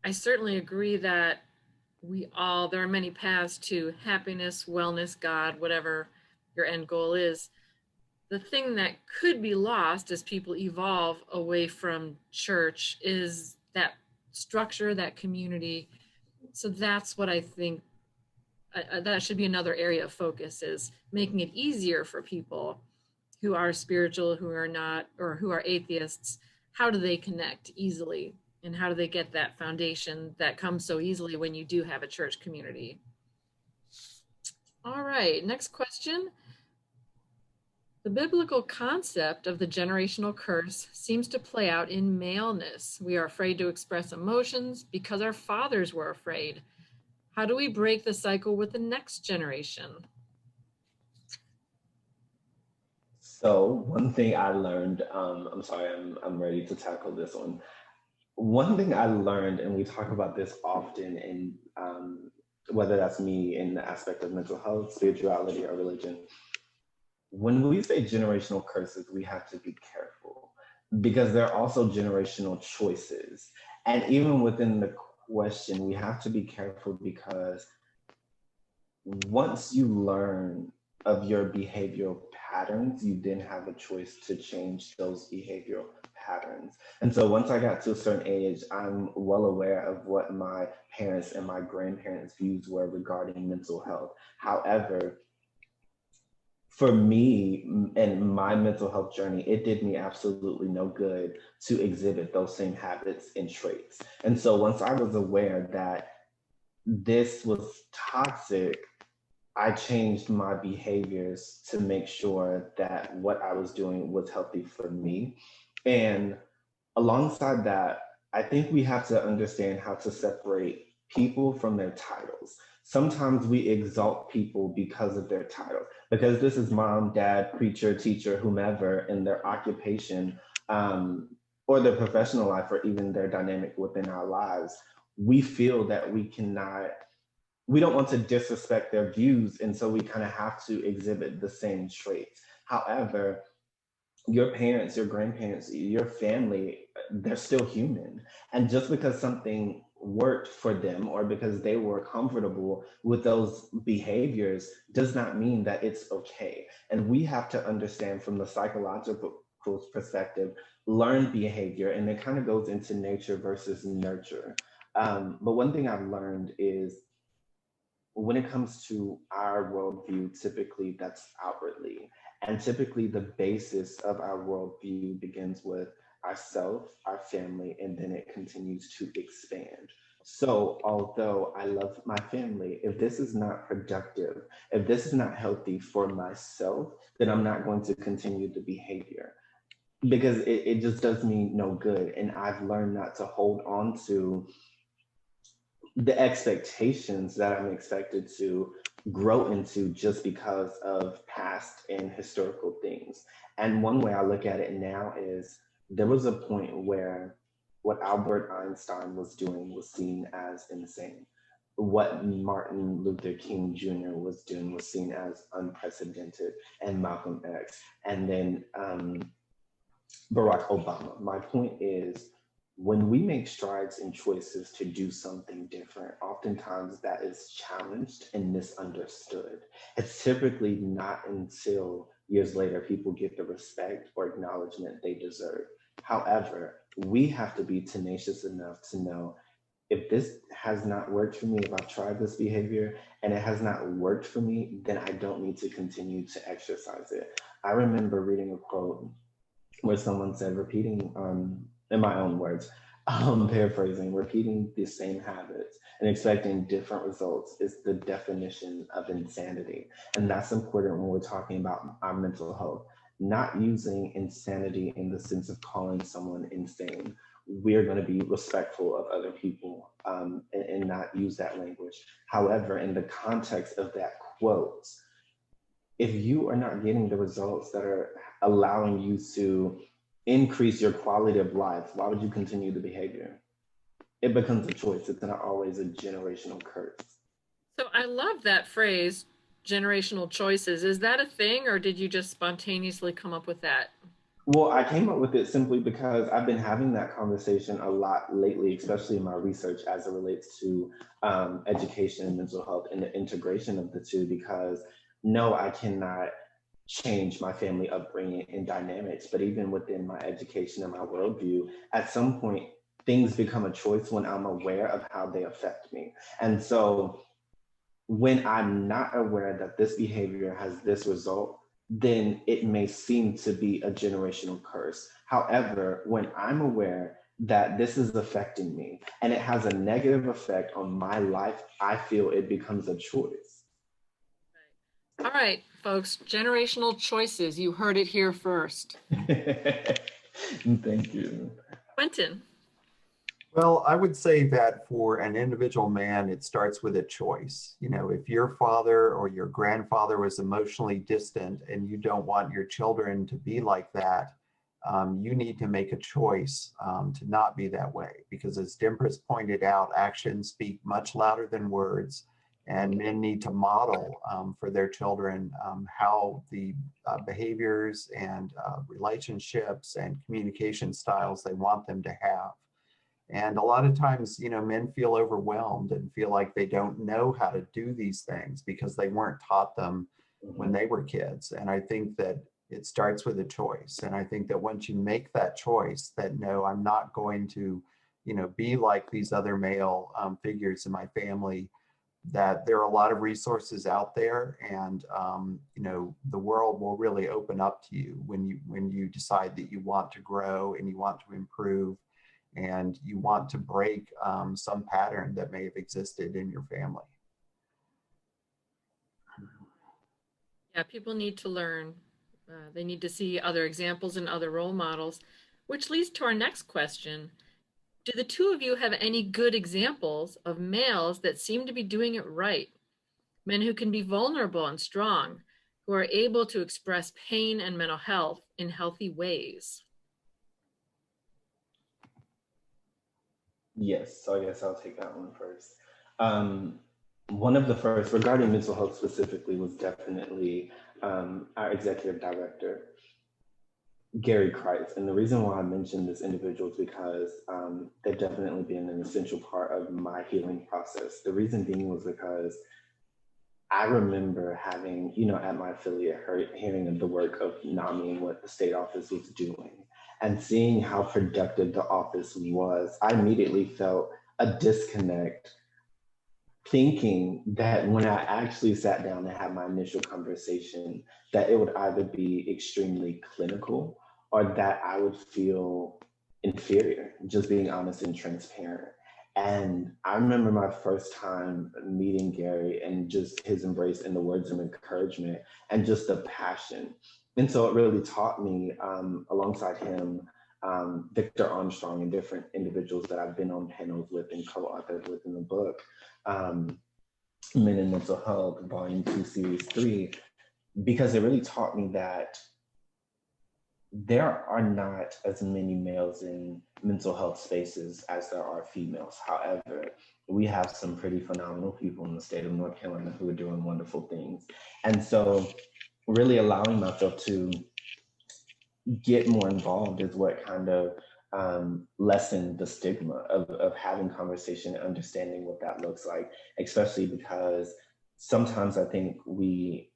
I certainly agree that there are many paths to happiness, wellness, God, whatever your end goal is. The thing that could be lost as people evolve away from church is that structure, that community. So that's what I think that should be another area of focus, is making it easier for people who are spiritual, who are not, or who are atheists. How do they connect easily? And how do they get that foundation that comes so easily when you do have a church community? All right, next question. The biblical concept of the generational curse seems to play out in maleness. We are afraid to express emotions because our fathers were afraid. How do we break the cycle with the next generation? So one thing I learned, I'm sorry, I'm ready to tackle this one. One thing I learned, and we talk about this often in whether that's me in the aspect of mental health, spirituality, or religion, when we say generational curses, we have to be careful because there are also generational choices. And even within the question, we have to be careful because once you learn of your behavioral patterns, you then have a choice to change those behavioral patterns. And so once I got to a certain age, I'm well aware of what my parents and my grandparents' views were regarding mental health. However, for me and my mental health journey, it did me absolutely no good to exhibit those same habits and traits. And so once I was aware that this was toxic, I changed my behaviors to make sure that what I was doing was healthy for me. And alongside that, I think we have to understand how to separate people from their titles. Sometimes we exalt people because of their title, because this is mom, dad, preacher, teacher, whomever, in their occupation. or their professional life, or even their dynamic within our lives, we feel that we don't want to disrespect their views. And so we kind of have to exhibit the same traits. However, your parents, your grandparents, your family, they're still human. And just because something worked for them or because they were comfortable with those behaviors does not mean that it's okay. And we have to understand from the psychological perspective, learned behavior, and it kind of goes into nature versus nurture. But one thing I've learned is when it comes to our worldview, typically that's outwardly. And typically the basis of our worldview begins with ourself, our family, and then it continues to expand. So although I love my family, if this is not productive, if this is not healthy for myself, then I'm not going to continue the behavior because it just does me no good. And I've learned not to hold on to the expectations that I'm expected to grow into just because of past and historical things. And one way I look at it now is there was a point where what Albert Einstein was doing was seen as insane. What Martin Luther King Jr. was doing was seen as unprecedented, and Malcolm X, and then Barack Obama. My point is, when we make strides in choices to do something different, oftentimes that is challenged and misunderstood. It's typically not until years later people get the respect or acknowledgement they deserve. However, we have to be tenacious enough to know if this has not worked for me, if I've tried this behavior and it has not worked for me, then I don't need to continue to exercise it. I remember reading a quote where someone said, repeating, in my own words, paraphrasing, repeating the same habits and expecting different results is the definition of insanity. And that's important when we're talking about our mental health, not using insanity in the sense of calling someone insane. We're going to be respectful of other people and not use that language. However, in the context of that quote, if you are not getting the results that are allowing you to increase your quality of life, why would you continue the behavior? It becomes a choice. It's not always a generational curse. So I love that phrase, generational choices. Is that a thing, or did you just spontaneously come up with that? Well, I came up with it simply because I've been having that conversation a lot lately, especially in my research as it relates to education and mental health and the integration of the two. Because no, I cannot change my family upbringing and dynamics, but even within my education and my worldview, at some point, things become a choice when I'm aware of how they affect me. And so when I'm not aware that this behavior has this result, then it may seem to be a generational curse. However, when I'm aware that this is affecting me and it has a negative effect on my life, I feel it becomes a choice. All right, folks, generational choices. You heard it here first. Thank you. Quentin. Well, I would say that for an individual man, it starts with a choice. You know, if your father or your grandfather was emotionally distant and you don't want your children to be like that, you need to make a choice to not be that way. Because as Dempris pointed out, actions speak much louder than words, and men need to model for their children how the behaviors and relationships and communication styles they want them to have. And a lot of times, you know, men feel overwhelmed and feel like they don't know how to do these things because they weren't taught them when they were kids. And I think that it starts with a choice. And I think that once you make that choice that, no, I'm not going to, you know, be like these other male figures in my family, that there are a lot of resources out there, and you know, the world will really open up to you when you decide that you want to grow and you want to improve and you want to break some pattern that may have existed in your family. Yeah, people need to learn. They need to see other examples and other role models, which leads to our next question. Do the two of you have any good examples of males that seem to be doing it right? Men who can be vulnerable and strong, who are able to express pain and mental health in healthy ways. Yes, so I guess I'll take that one first. Um, One of the first, regarding mental health specifically, was definitely our executive director, Gary Kreitz. And the reason why I mentioned this individual is because they've definitely been an essential part of my healing process. The reason being was because I remember having, at my affiliate, hearing of the work of NAMI and what the state office was doing, and seeing how productive the office was. I immediately felt a disconnect, thinking that when I actually sat down and had my initial conversation, that it would either be extremely clinical or that I would feel inferior, just being honest and transparent. And I remember my first time meeting Gary and just his embrace and the words of encouragement and just the passion. And so it really taught me, alongside him, Victor Armstrong, and different individuals that I've been on panels with and co-authored with in the book, um, Men in Mental Health, Volume 2, Series 3, because it really taught me that there are not as many males in mental health spaces as there are females. However, we have some pretty phenomenal people in the state of North Carolina who are doing wonderful things. And so, really allowing myself to get more involved is what kind of lessened the stigma of having conversation and understanding what that looks like, especially because sometimes I think we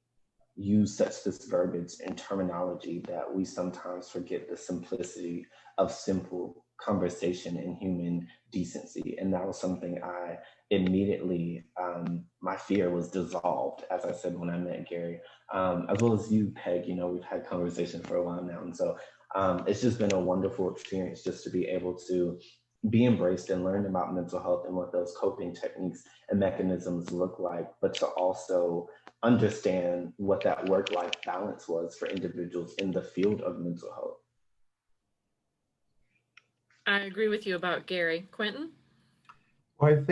use such this verbiage and terminology that we sometimes forget the simplicity of simple conversation and human decency. And that was something I immediately, my fear was dissolved, as I said, when I met Gary, as well as you, Peg. We've had conversation for a while now. And so it's just been a wonderful experience just to be able to be embraced and learn about mental health and what those coping techniques and mechanisms look like, but to also understand what that work-life balance was for individuals in the field of mental health. I agree with you about Gary. Quentin? Well, I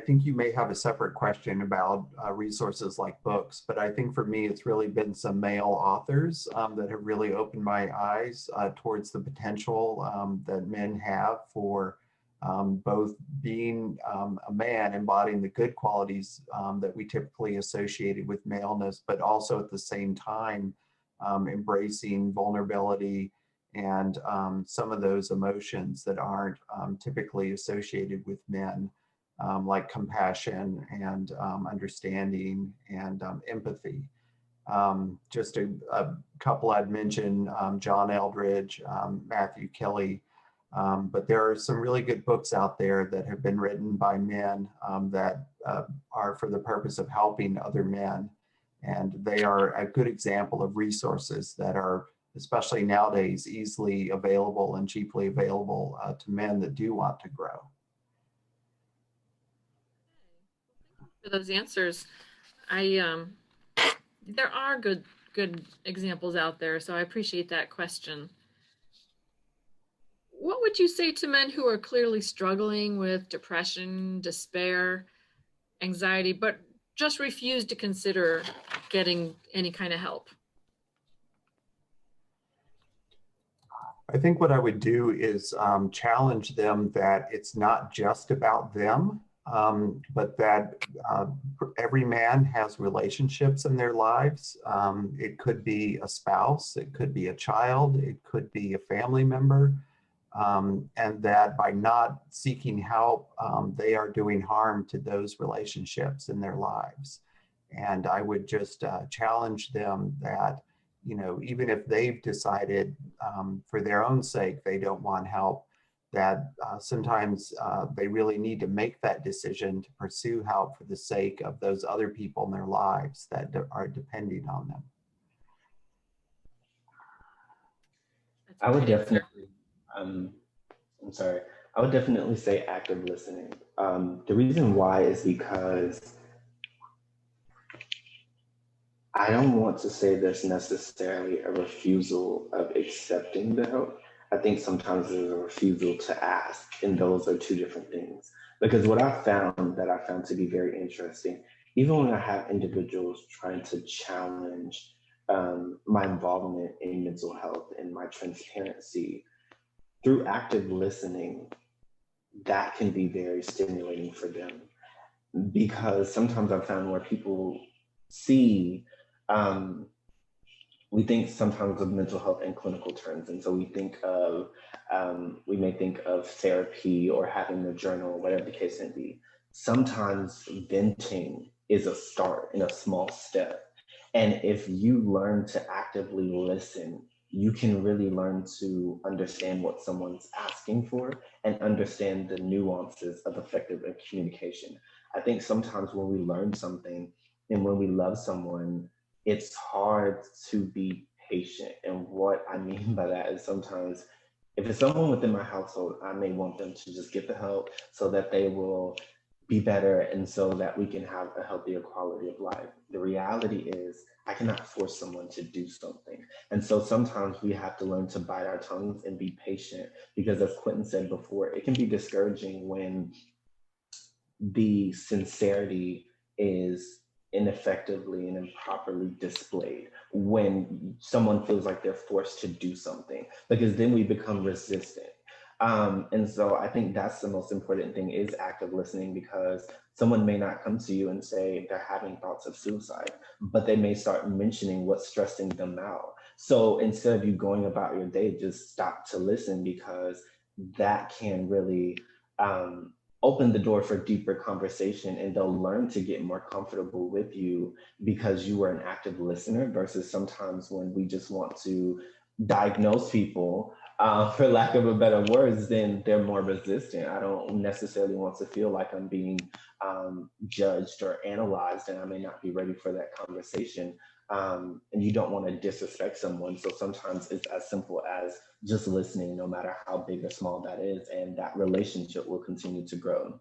think you may have a separate question about resources like books, but I think for me, it's really been some male authors that have really opened my eyes towards the potential that men have for both being a man, embodying the good qualities that we typically associated with maleness, but also at the same time embracing vulnerability and some of those emotions that aren't typically associated with men, like compassion and understanding and empathy. Just a couple I'd mention, John Eldridge, Matthew Kelly, but there are some really good books out there that have been written by men that are for the purpose of helping other men. And they are a good example of resources that are, especially nowadays, easily available and cheaply available to men that do want to grow. For those answers, I there are good examples out there, so I appreciate that question. What would you say to men who are clearly struggling with depression, despair, anxiety, but just refuse to consider getting any kind of help? I think what I would do is challenge them that it's not just about them, but that every man has relationships in their lives. It could be a spouse, it could be a child, it could be a family member, and that by not seeking help, they are doing harm to those relationships in their lives. And I would just challenge them that, even if they've decided for their own sake they don't want help, that sometimes they really need to make that decision to pursue help for the sake of those other people in their lives that are depending on them. I would definitely, I'm sorry, I would definitely say active listening. The reason why is because I don't want to say there's necessarily a refusal of accepting the help. I think sometimes there's a refusal to ask, and those are two different things. Because what I found to be very interesting, even when I have individuals trying to challenge my involvement in mental health and my transparency, through active listening, that can be very stimulating for them, because sometimes I've found where people see, um, we think sometimes of mental health in clinical terms. And so we may think of therapy or having a journal, whatever the case may be. Sometimes venting is a start in a small step. And if you learn to actively listen, you can really learn to understand what someone's asking for and understand the nuances of effective communication. I think sometimes when we learn something and when we love someone, it's hard to be patient. And what I mean by that is sometimes if it's someone within my household, I may want them to just get the help so that they will be better and so that we can have a healthier quality of life. The reality is I cannot force someone to do something. And so sometimes we have to learn to bite our tongues and be patient, because as Quentin said before, it can be discouraging when the sincerity is ineffectively and improperly displayed, when someone feels like they're forced to do something, because then we become resistant. And so I think that's the most important thing, is active listening, because someone may not come to you and say they're having thoughts of suicide, but they may start mentioning what's stressing them out. So instead of you going about your day, just stop to listen, because that can really open the door for deeper conversation, and they'll learn to get more comfortable with you because you were an active listener, versus sometimes when we just want to diagnose people, for lack of a better words, then they're more resistant. I don't necessarily want to feel like I'm being judged or analyzed, and I may not be ready for that conversation. And you don't want to disrespect someone. So sometimes it's as simple as just listening, no matter how big or small that is, and that relationship will continue to grow.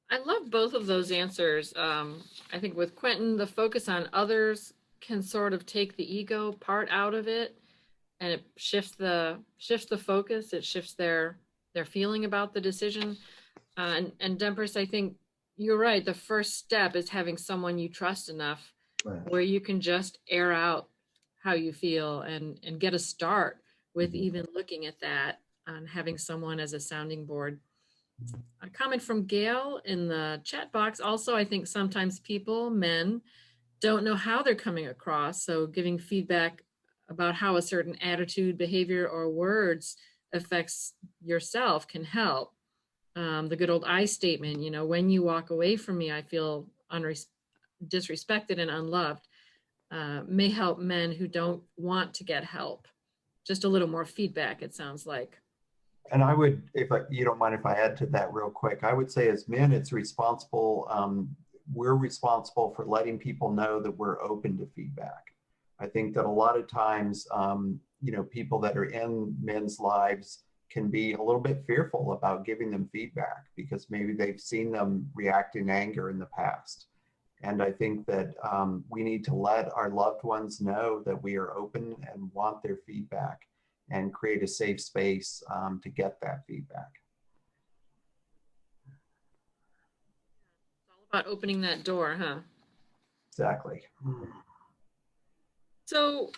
I love both of those answers. I think with Quentin, the focus on others can sort of take the ego part out of it, and it shifts the focus. It shifts their feeling about the decision. And Dempris, I think you're right. The first step is having someone you trust enough Right. where you can just air out how you feel and get a start with even looking at that, and having someone as a sounding board. A comment from Gail in the chat box. Also, I think sometimes people, men, don't know how they're coming across. So giving feedback about how a certain attitude, behavior, or words affects yourself can help. The good old I statement, when you walk away from me, I feel disrespected and unloved, may help men who don't want to get help. Just a little more feedback, it sounds like. And I would, you don't mind if I add to that real quick, I would say as men, it's responsible. We're responsible for letting people know that we're open to feedback. I think that a lot of times, people that are in men's lives can be a little bit fearful about giving them feedback because maybe they've seen them react in anger in the past. And I think that we need to let our loved ones know that we are open and want their feedback, and create a safe space to get that feedback. It's all about opening that door, huh? Exactly. So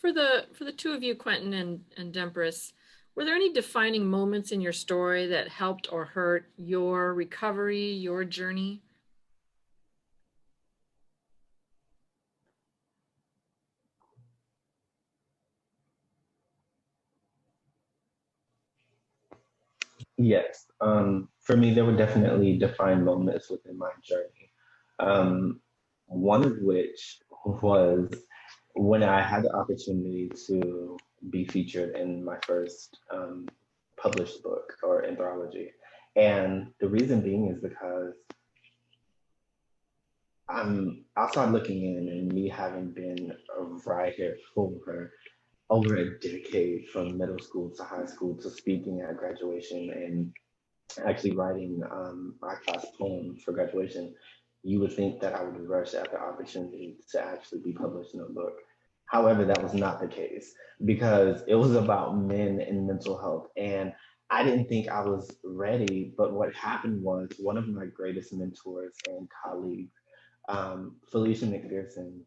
for the two of you, Quentin and Dempris, were there any defining moments in your story that helped or hurt your recovery, your journey? Yes. For me, there were definitely defined moments within my journey. One of which was when I had the opportunity to be featured in my first published book or anthology. And the reason being is because I'm outside looking in, and me having been a writer for over a decade, from middle school to high school to speaking at graduation and actually writing my class poem for graduation, you would think that I would rush at the opportunity to actually be published in a book. However, that was not the case, because it was about men and mental health. And I didn't think I was ready, but what happened was one of my greatest mentors and colleagues, Felicia McPherson,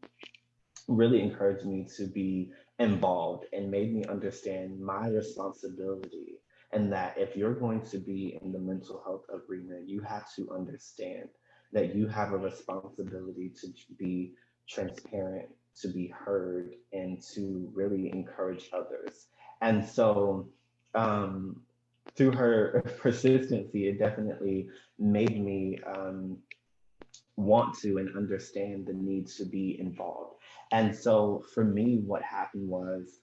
really encouraged me to be involved and made me understand my responsibility and that if you're going to be in the mental health arena, you have to understand that you have a responsibility to be transparent, to be heard, and to really encourage others. And so, um, through her persistency, it definitely made me want to and understand the need to be involved. And so for me, what happened was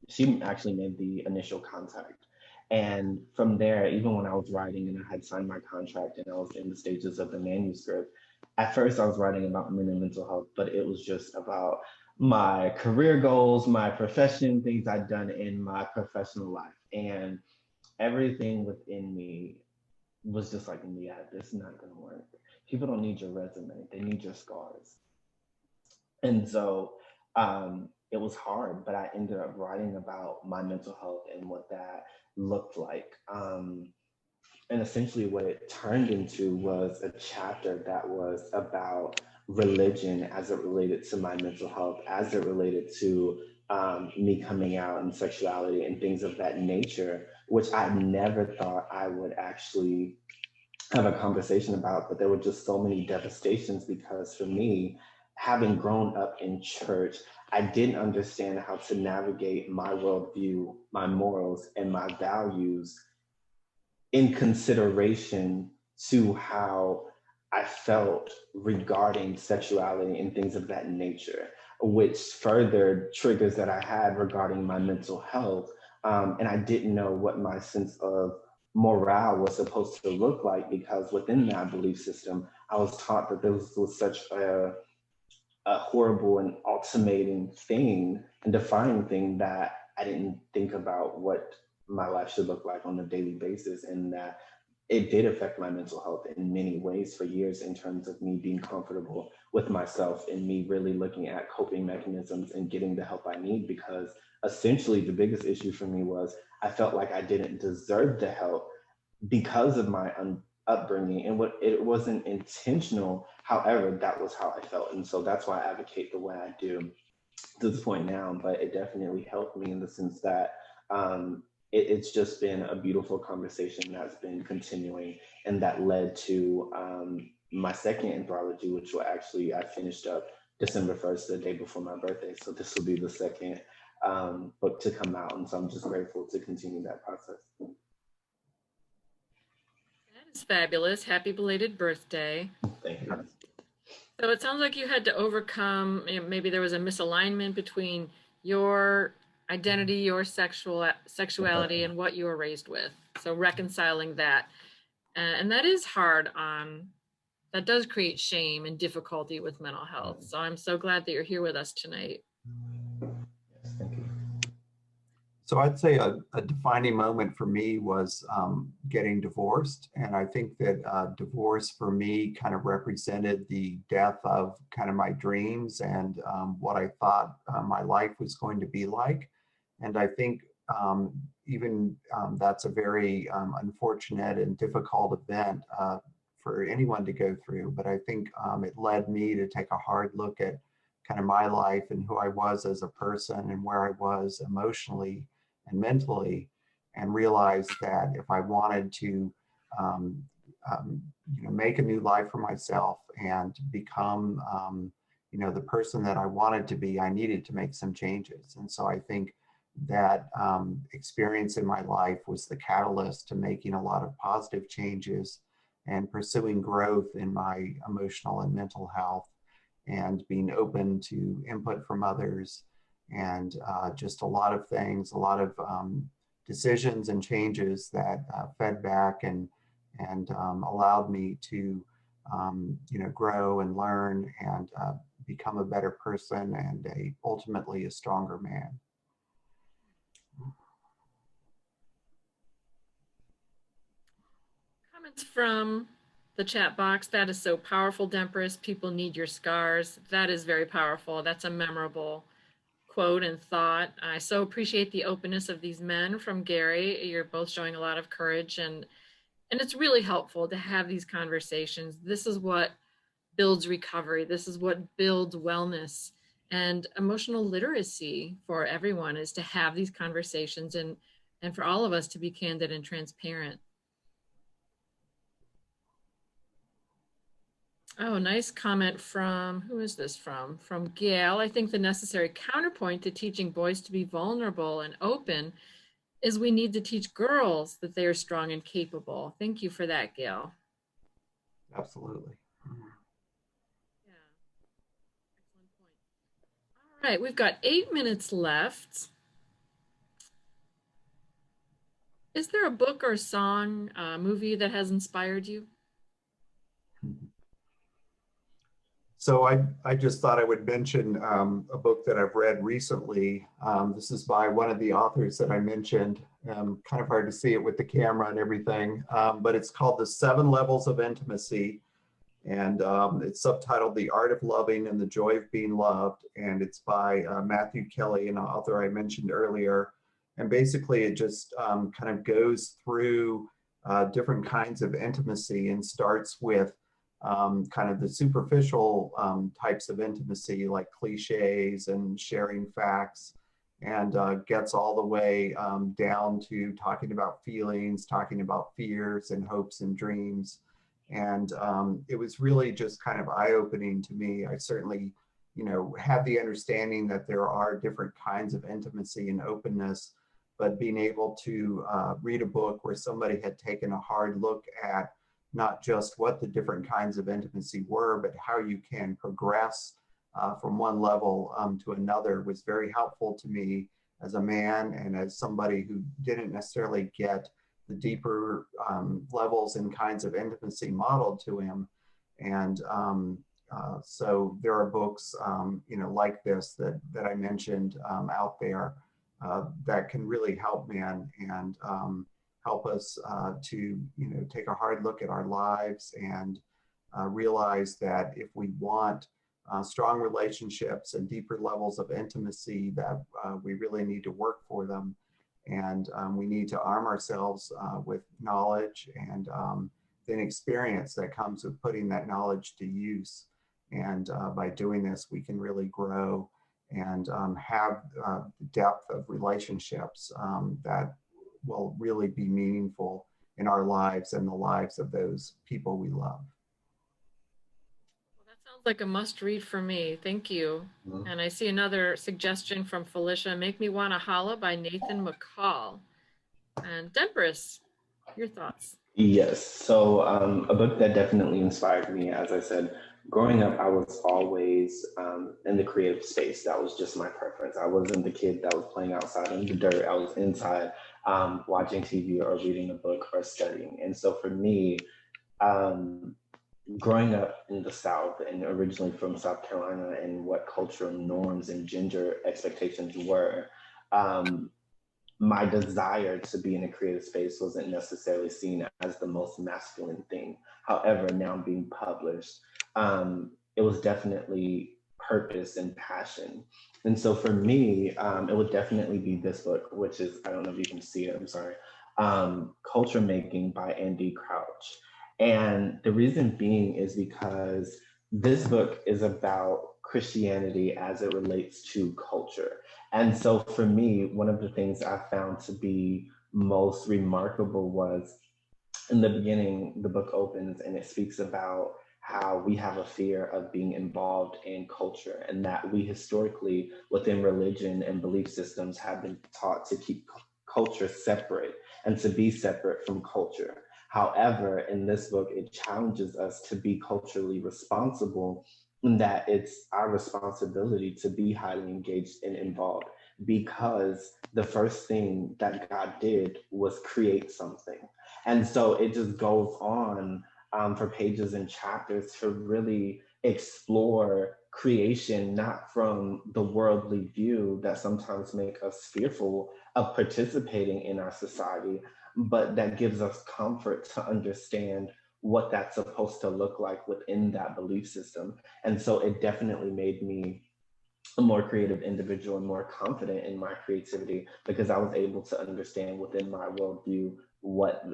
she actually made the initial contact. And from there, even when I was writing and I had signed my contract and I was in the stages of the manuscript, at first I was writing about men and mental health, but it was just about my career goals, my profession, things I'd done in my professional life. And everything within me was just like, yeah, this is not going to work. People don't need your resume, they need your scars. And so it was hard, but I ended up writing about my mental health and what that looked like. And essentially, what it turned into was a chapter that was about religion as it related to my mental health, as it related to me coming out and sexuality and things of that nature, which I never thought I would actually have a conversation about, but there were just so many devastations because for me, having grown up in church, I didn't understand how to navigate my worldview, my morals, and my values in consideration to how I felt regarding sexuality and things of that nature, which furthered triggers that I had regarding my mental health. And I didn't know what my sense of morale was supposed to look like because within that belief system, I was taught that this was such a horrible and ultimating thing and defining thing that I didn't think about what my life should look like on a daily basis, and that it did affect my mental health in many ways for years in terms of me being comfortable with myself and me really looking at coping mechanisms and getting the help I need, because essentially the biggest issue for me was I felt like I didn't deserve the help because of my upbringing, and what it wasn't intentional. However, that was how I felt, and so that's why I advocate the way I do to this point now. But it definitely helped me in the sense that it's just been a beautiful conversation that's been continuing, and that led to my second anthology, which will actually I finished up December 1st, the day before my birthday. So this will be the second book to come out, and so I'm just grateful to continue that process. That is fabulous. Happy belated birthday. Thank you. So it sounds like you had to overcome, maybe there was a misalignment between your identity, your sexuality, and what you were raised with. So reconciling that. And that is hard that does create shame and difficulty with mental health. So I'm so glad that you're here with us tonight. Yes, thank you. So I'd say a defining moment for me was getting divorced. And I think that divorce for me kind of represented the death of kind of my dreams and what I thought my life was going to be like. And I think even that's a very unfortunate and difficult event for anyone to go through. But I think it led me to take a hard look at kind of my life and who I was as a person and where I was emotionally and mentally, and realize that if I wanted to make a new life for myself and become the person that I wanted to be, I needed to make some changes. And so I think that experience in my life was the catalyst to making a lot of positive changes and pursuing growth in my emotional and mental health, and being open to input from others, and just a lot of things, a lot of decisions and changes that fed back and allowed me to grow and learn and become a better person and ultimately a stronger man. Comments from the chat box. That is so powerful, Dempris. People need your scars. That is very powerful. That's a memorable quote and thought. I so appreciate the openness of these men from Gary. You're both showing a lot of courage, and it's really helpful to have these conversations. This is what builds recovery. This is what builds wellness and emotional literacy for everyone, is to have these conversations and and for all of us to be candid and transparent. Oh, nice comment from, who is this from? From Gail. I think the necessary counterpoint to teaching boys to be vulnerable and open is we need to teach girls that they are strong and capable. Thank you for that, Gail. Absolutely. Yeah, excellent point. All right, we've got 8 minutes left. Is there a book or song, movie that has inspired you? So I just thought I would mention a book that I've read recently. This is by one of the authors that I mentioned. Kind of hard to see it with the camera and everything, but it's called The 7 Levels of Intimacy. And it's subtitled The Art of Loving and the Joy of Being Loved. And it's by Matthew Kelly, an author I mentioned earlier. And basically it just kind of goes through different kinds of intimacy and starts with kind of the superficial types of intimacy, like cliches and sharing facts, and gets all the way down to talking about feelings, talking about fears and hopes and dreams. And it was really just kind of eye-opening to me. I certainly, have the understanding that there are different kinds of intimacy and openness, but being able to read a book where somebody had taken a hard look at not just what the different kinds of intimacy were, but how you can progress from one level to another was very helpful to me as a man and as somebody who didn't necessarily get the deeper levels and kinds of intimacy modeled to him. And so there are books, like this that I mentioned out there that can really help men and help us to, take a hard look at our lives and realize that if we want strong relationships and deeper levels of intimacy, that we really need to work for them. And we need to arm ourselves with knowledge and then experience that comes with putting that knowledge to use. And by doing this, we can really grow and have the depth of relationships that will really be meaningful in our lives and the lives of those people we love. Well, that sounds like a must read for me. Thank you. Mhm. And I see another suggestion from Felicia, Make Me Wanna Holla by Nathan McCall. And Dempris, your thoughts? Yes. So a book that definitely inspired me, as I said, growing up, I was always in the creative space. That was just my preference. I wasn't the kid that was playing outside in the dirt. I was inside watching TV or reading a book or studying. And so for me, um, growing up in the South and originally from South Carolina and what cultural norms and gender expectations were, um, my desire to be in a creative space wasn't necessarily seen as the most masculine thing. However, now being published, it was definitely purpose and passion. And so for me, it would definitely be this book, which is, I don't know if you can see it, I'm sorry, Culture Making by Andy Crouch. And the reason being is because this book is about Christianity as it relates to culture. And so for me, one of the things I found to be most remarkable was in the beginning, the book opens and it speaks about how we have a fear of being involved in culture and that we historically within religion and belief systems have been taught to keep culture separate and to be separate from culture. However, in this book, it challenges us to be culturally responsible in that it's our responsibility to be highly engaged and involved because the first thing that God did was create something. And so it just goes on for pages and chapters to really explore creation, not from the worldly view that sometimes make us fearful of participating in our society, but that gives us comfort to understand what that's supposed to look like within that belief system. And so it definitely made me a more creative individual and more confident in my creativity because I was able to understand within my worldview what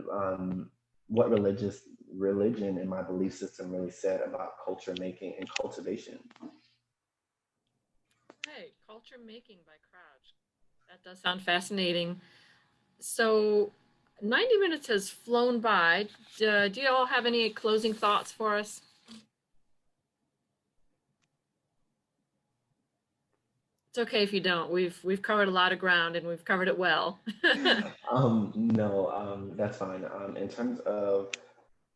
religion and my belief system really said about culture making and cultivation. Right, Culture Making by Crouch. That does sound fascinating. So 90 minutes has flown by. Do you all have any closing thoughts for us? It's okay if you don't. We've covered a lot of ground and we've covered it well. No, that's fine. In terms of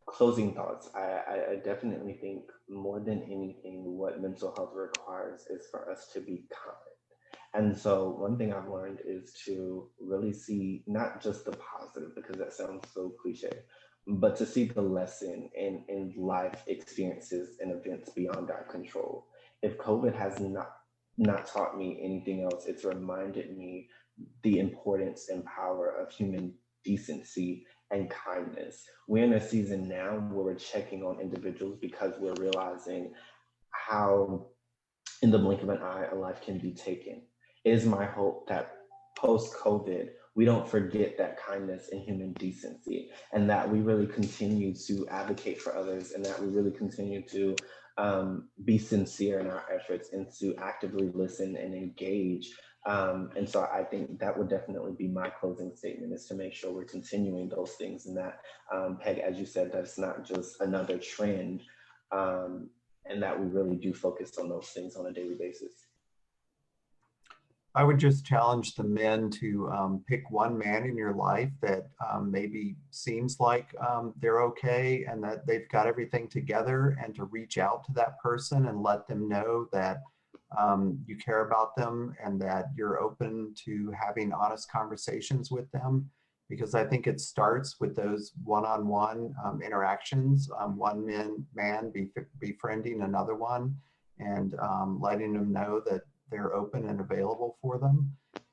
closing thoughts, I definitely think more than anything, what mental health requires is for us to be kind. And so, one thing I've learned is to really see not just the positive, because that sounds so cliche, but to see the lesson in life experiences and events beyond our control. If COVID has not taught me anything else, it's reminded me the importance and power of human decency and kindness. We're in a season now where we're checking on individuals because we're realizing how, in the blink of an eye, a life can be taken. It is my hope that post COVID, we don't forget that kindness and human decency, and that we really continue to advocate for others, and that we really continue to be sincere in our efforts and to actively listen and engage. And so I think that would definitely be my closing statement, is to make sure we're continuing those things, and that, Peg, as you said, that's not just another trend, and that we really do focus on those things on a daily basis. I would just challenge the men to pick one man in your life that maybe seems like they're okay and that they've got everything together, and to reach out to that person and let them know that you care about them and that you're open to having honest conversations with them. Because I think it starts with those one-on-one interactions, man befriending another one, and letting them know that they're open and available for them.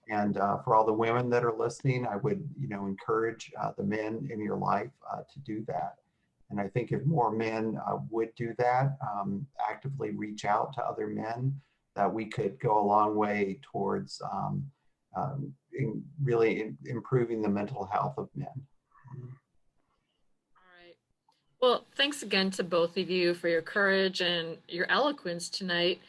And for all the women that are listening, I would, encourage the men in your life to do that. And I think if more men would do that, actively reach out to other men, that we could go a long way towards really improving the mental health of men. All right. Well, thanks again to both of you for your courage and your eloquence tonight.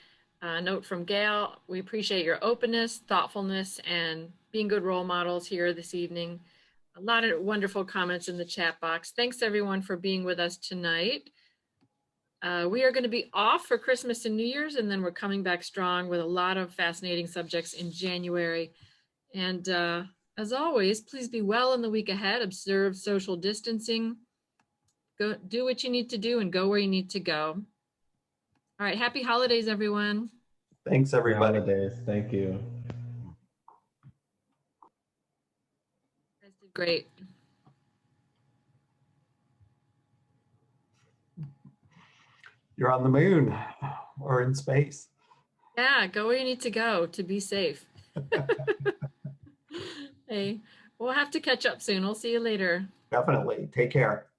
Note from Gail, we appreciate your openness, thoughtfulness, and being good role models here this evening. A lot of wonderful comments in the chat box. Thanks everyone for being with us tonight. We are going to be off for Christmas and New Year's, and then we're coming back strong with a lot of fascinating subjects in January. And as always, please be well in the week ahead. Observe social distancing. Go do what you need to do and go where you need to go. All right. Happy holidays, everyone. Thanks, everybody. Happy holidays. Thank you. You guys did great. You're on the moon or in space. Yeah, go where you need to go to be safe. Hey, we'll have to catch up soon. We'll see you later. Definitely. Take care.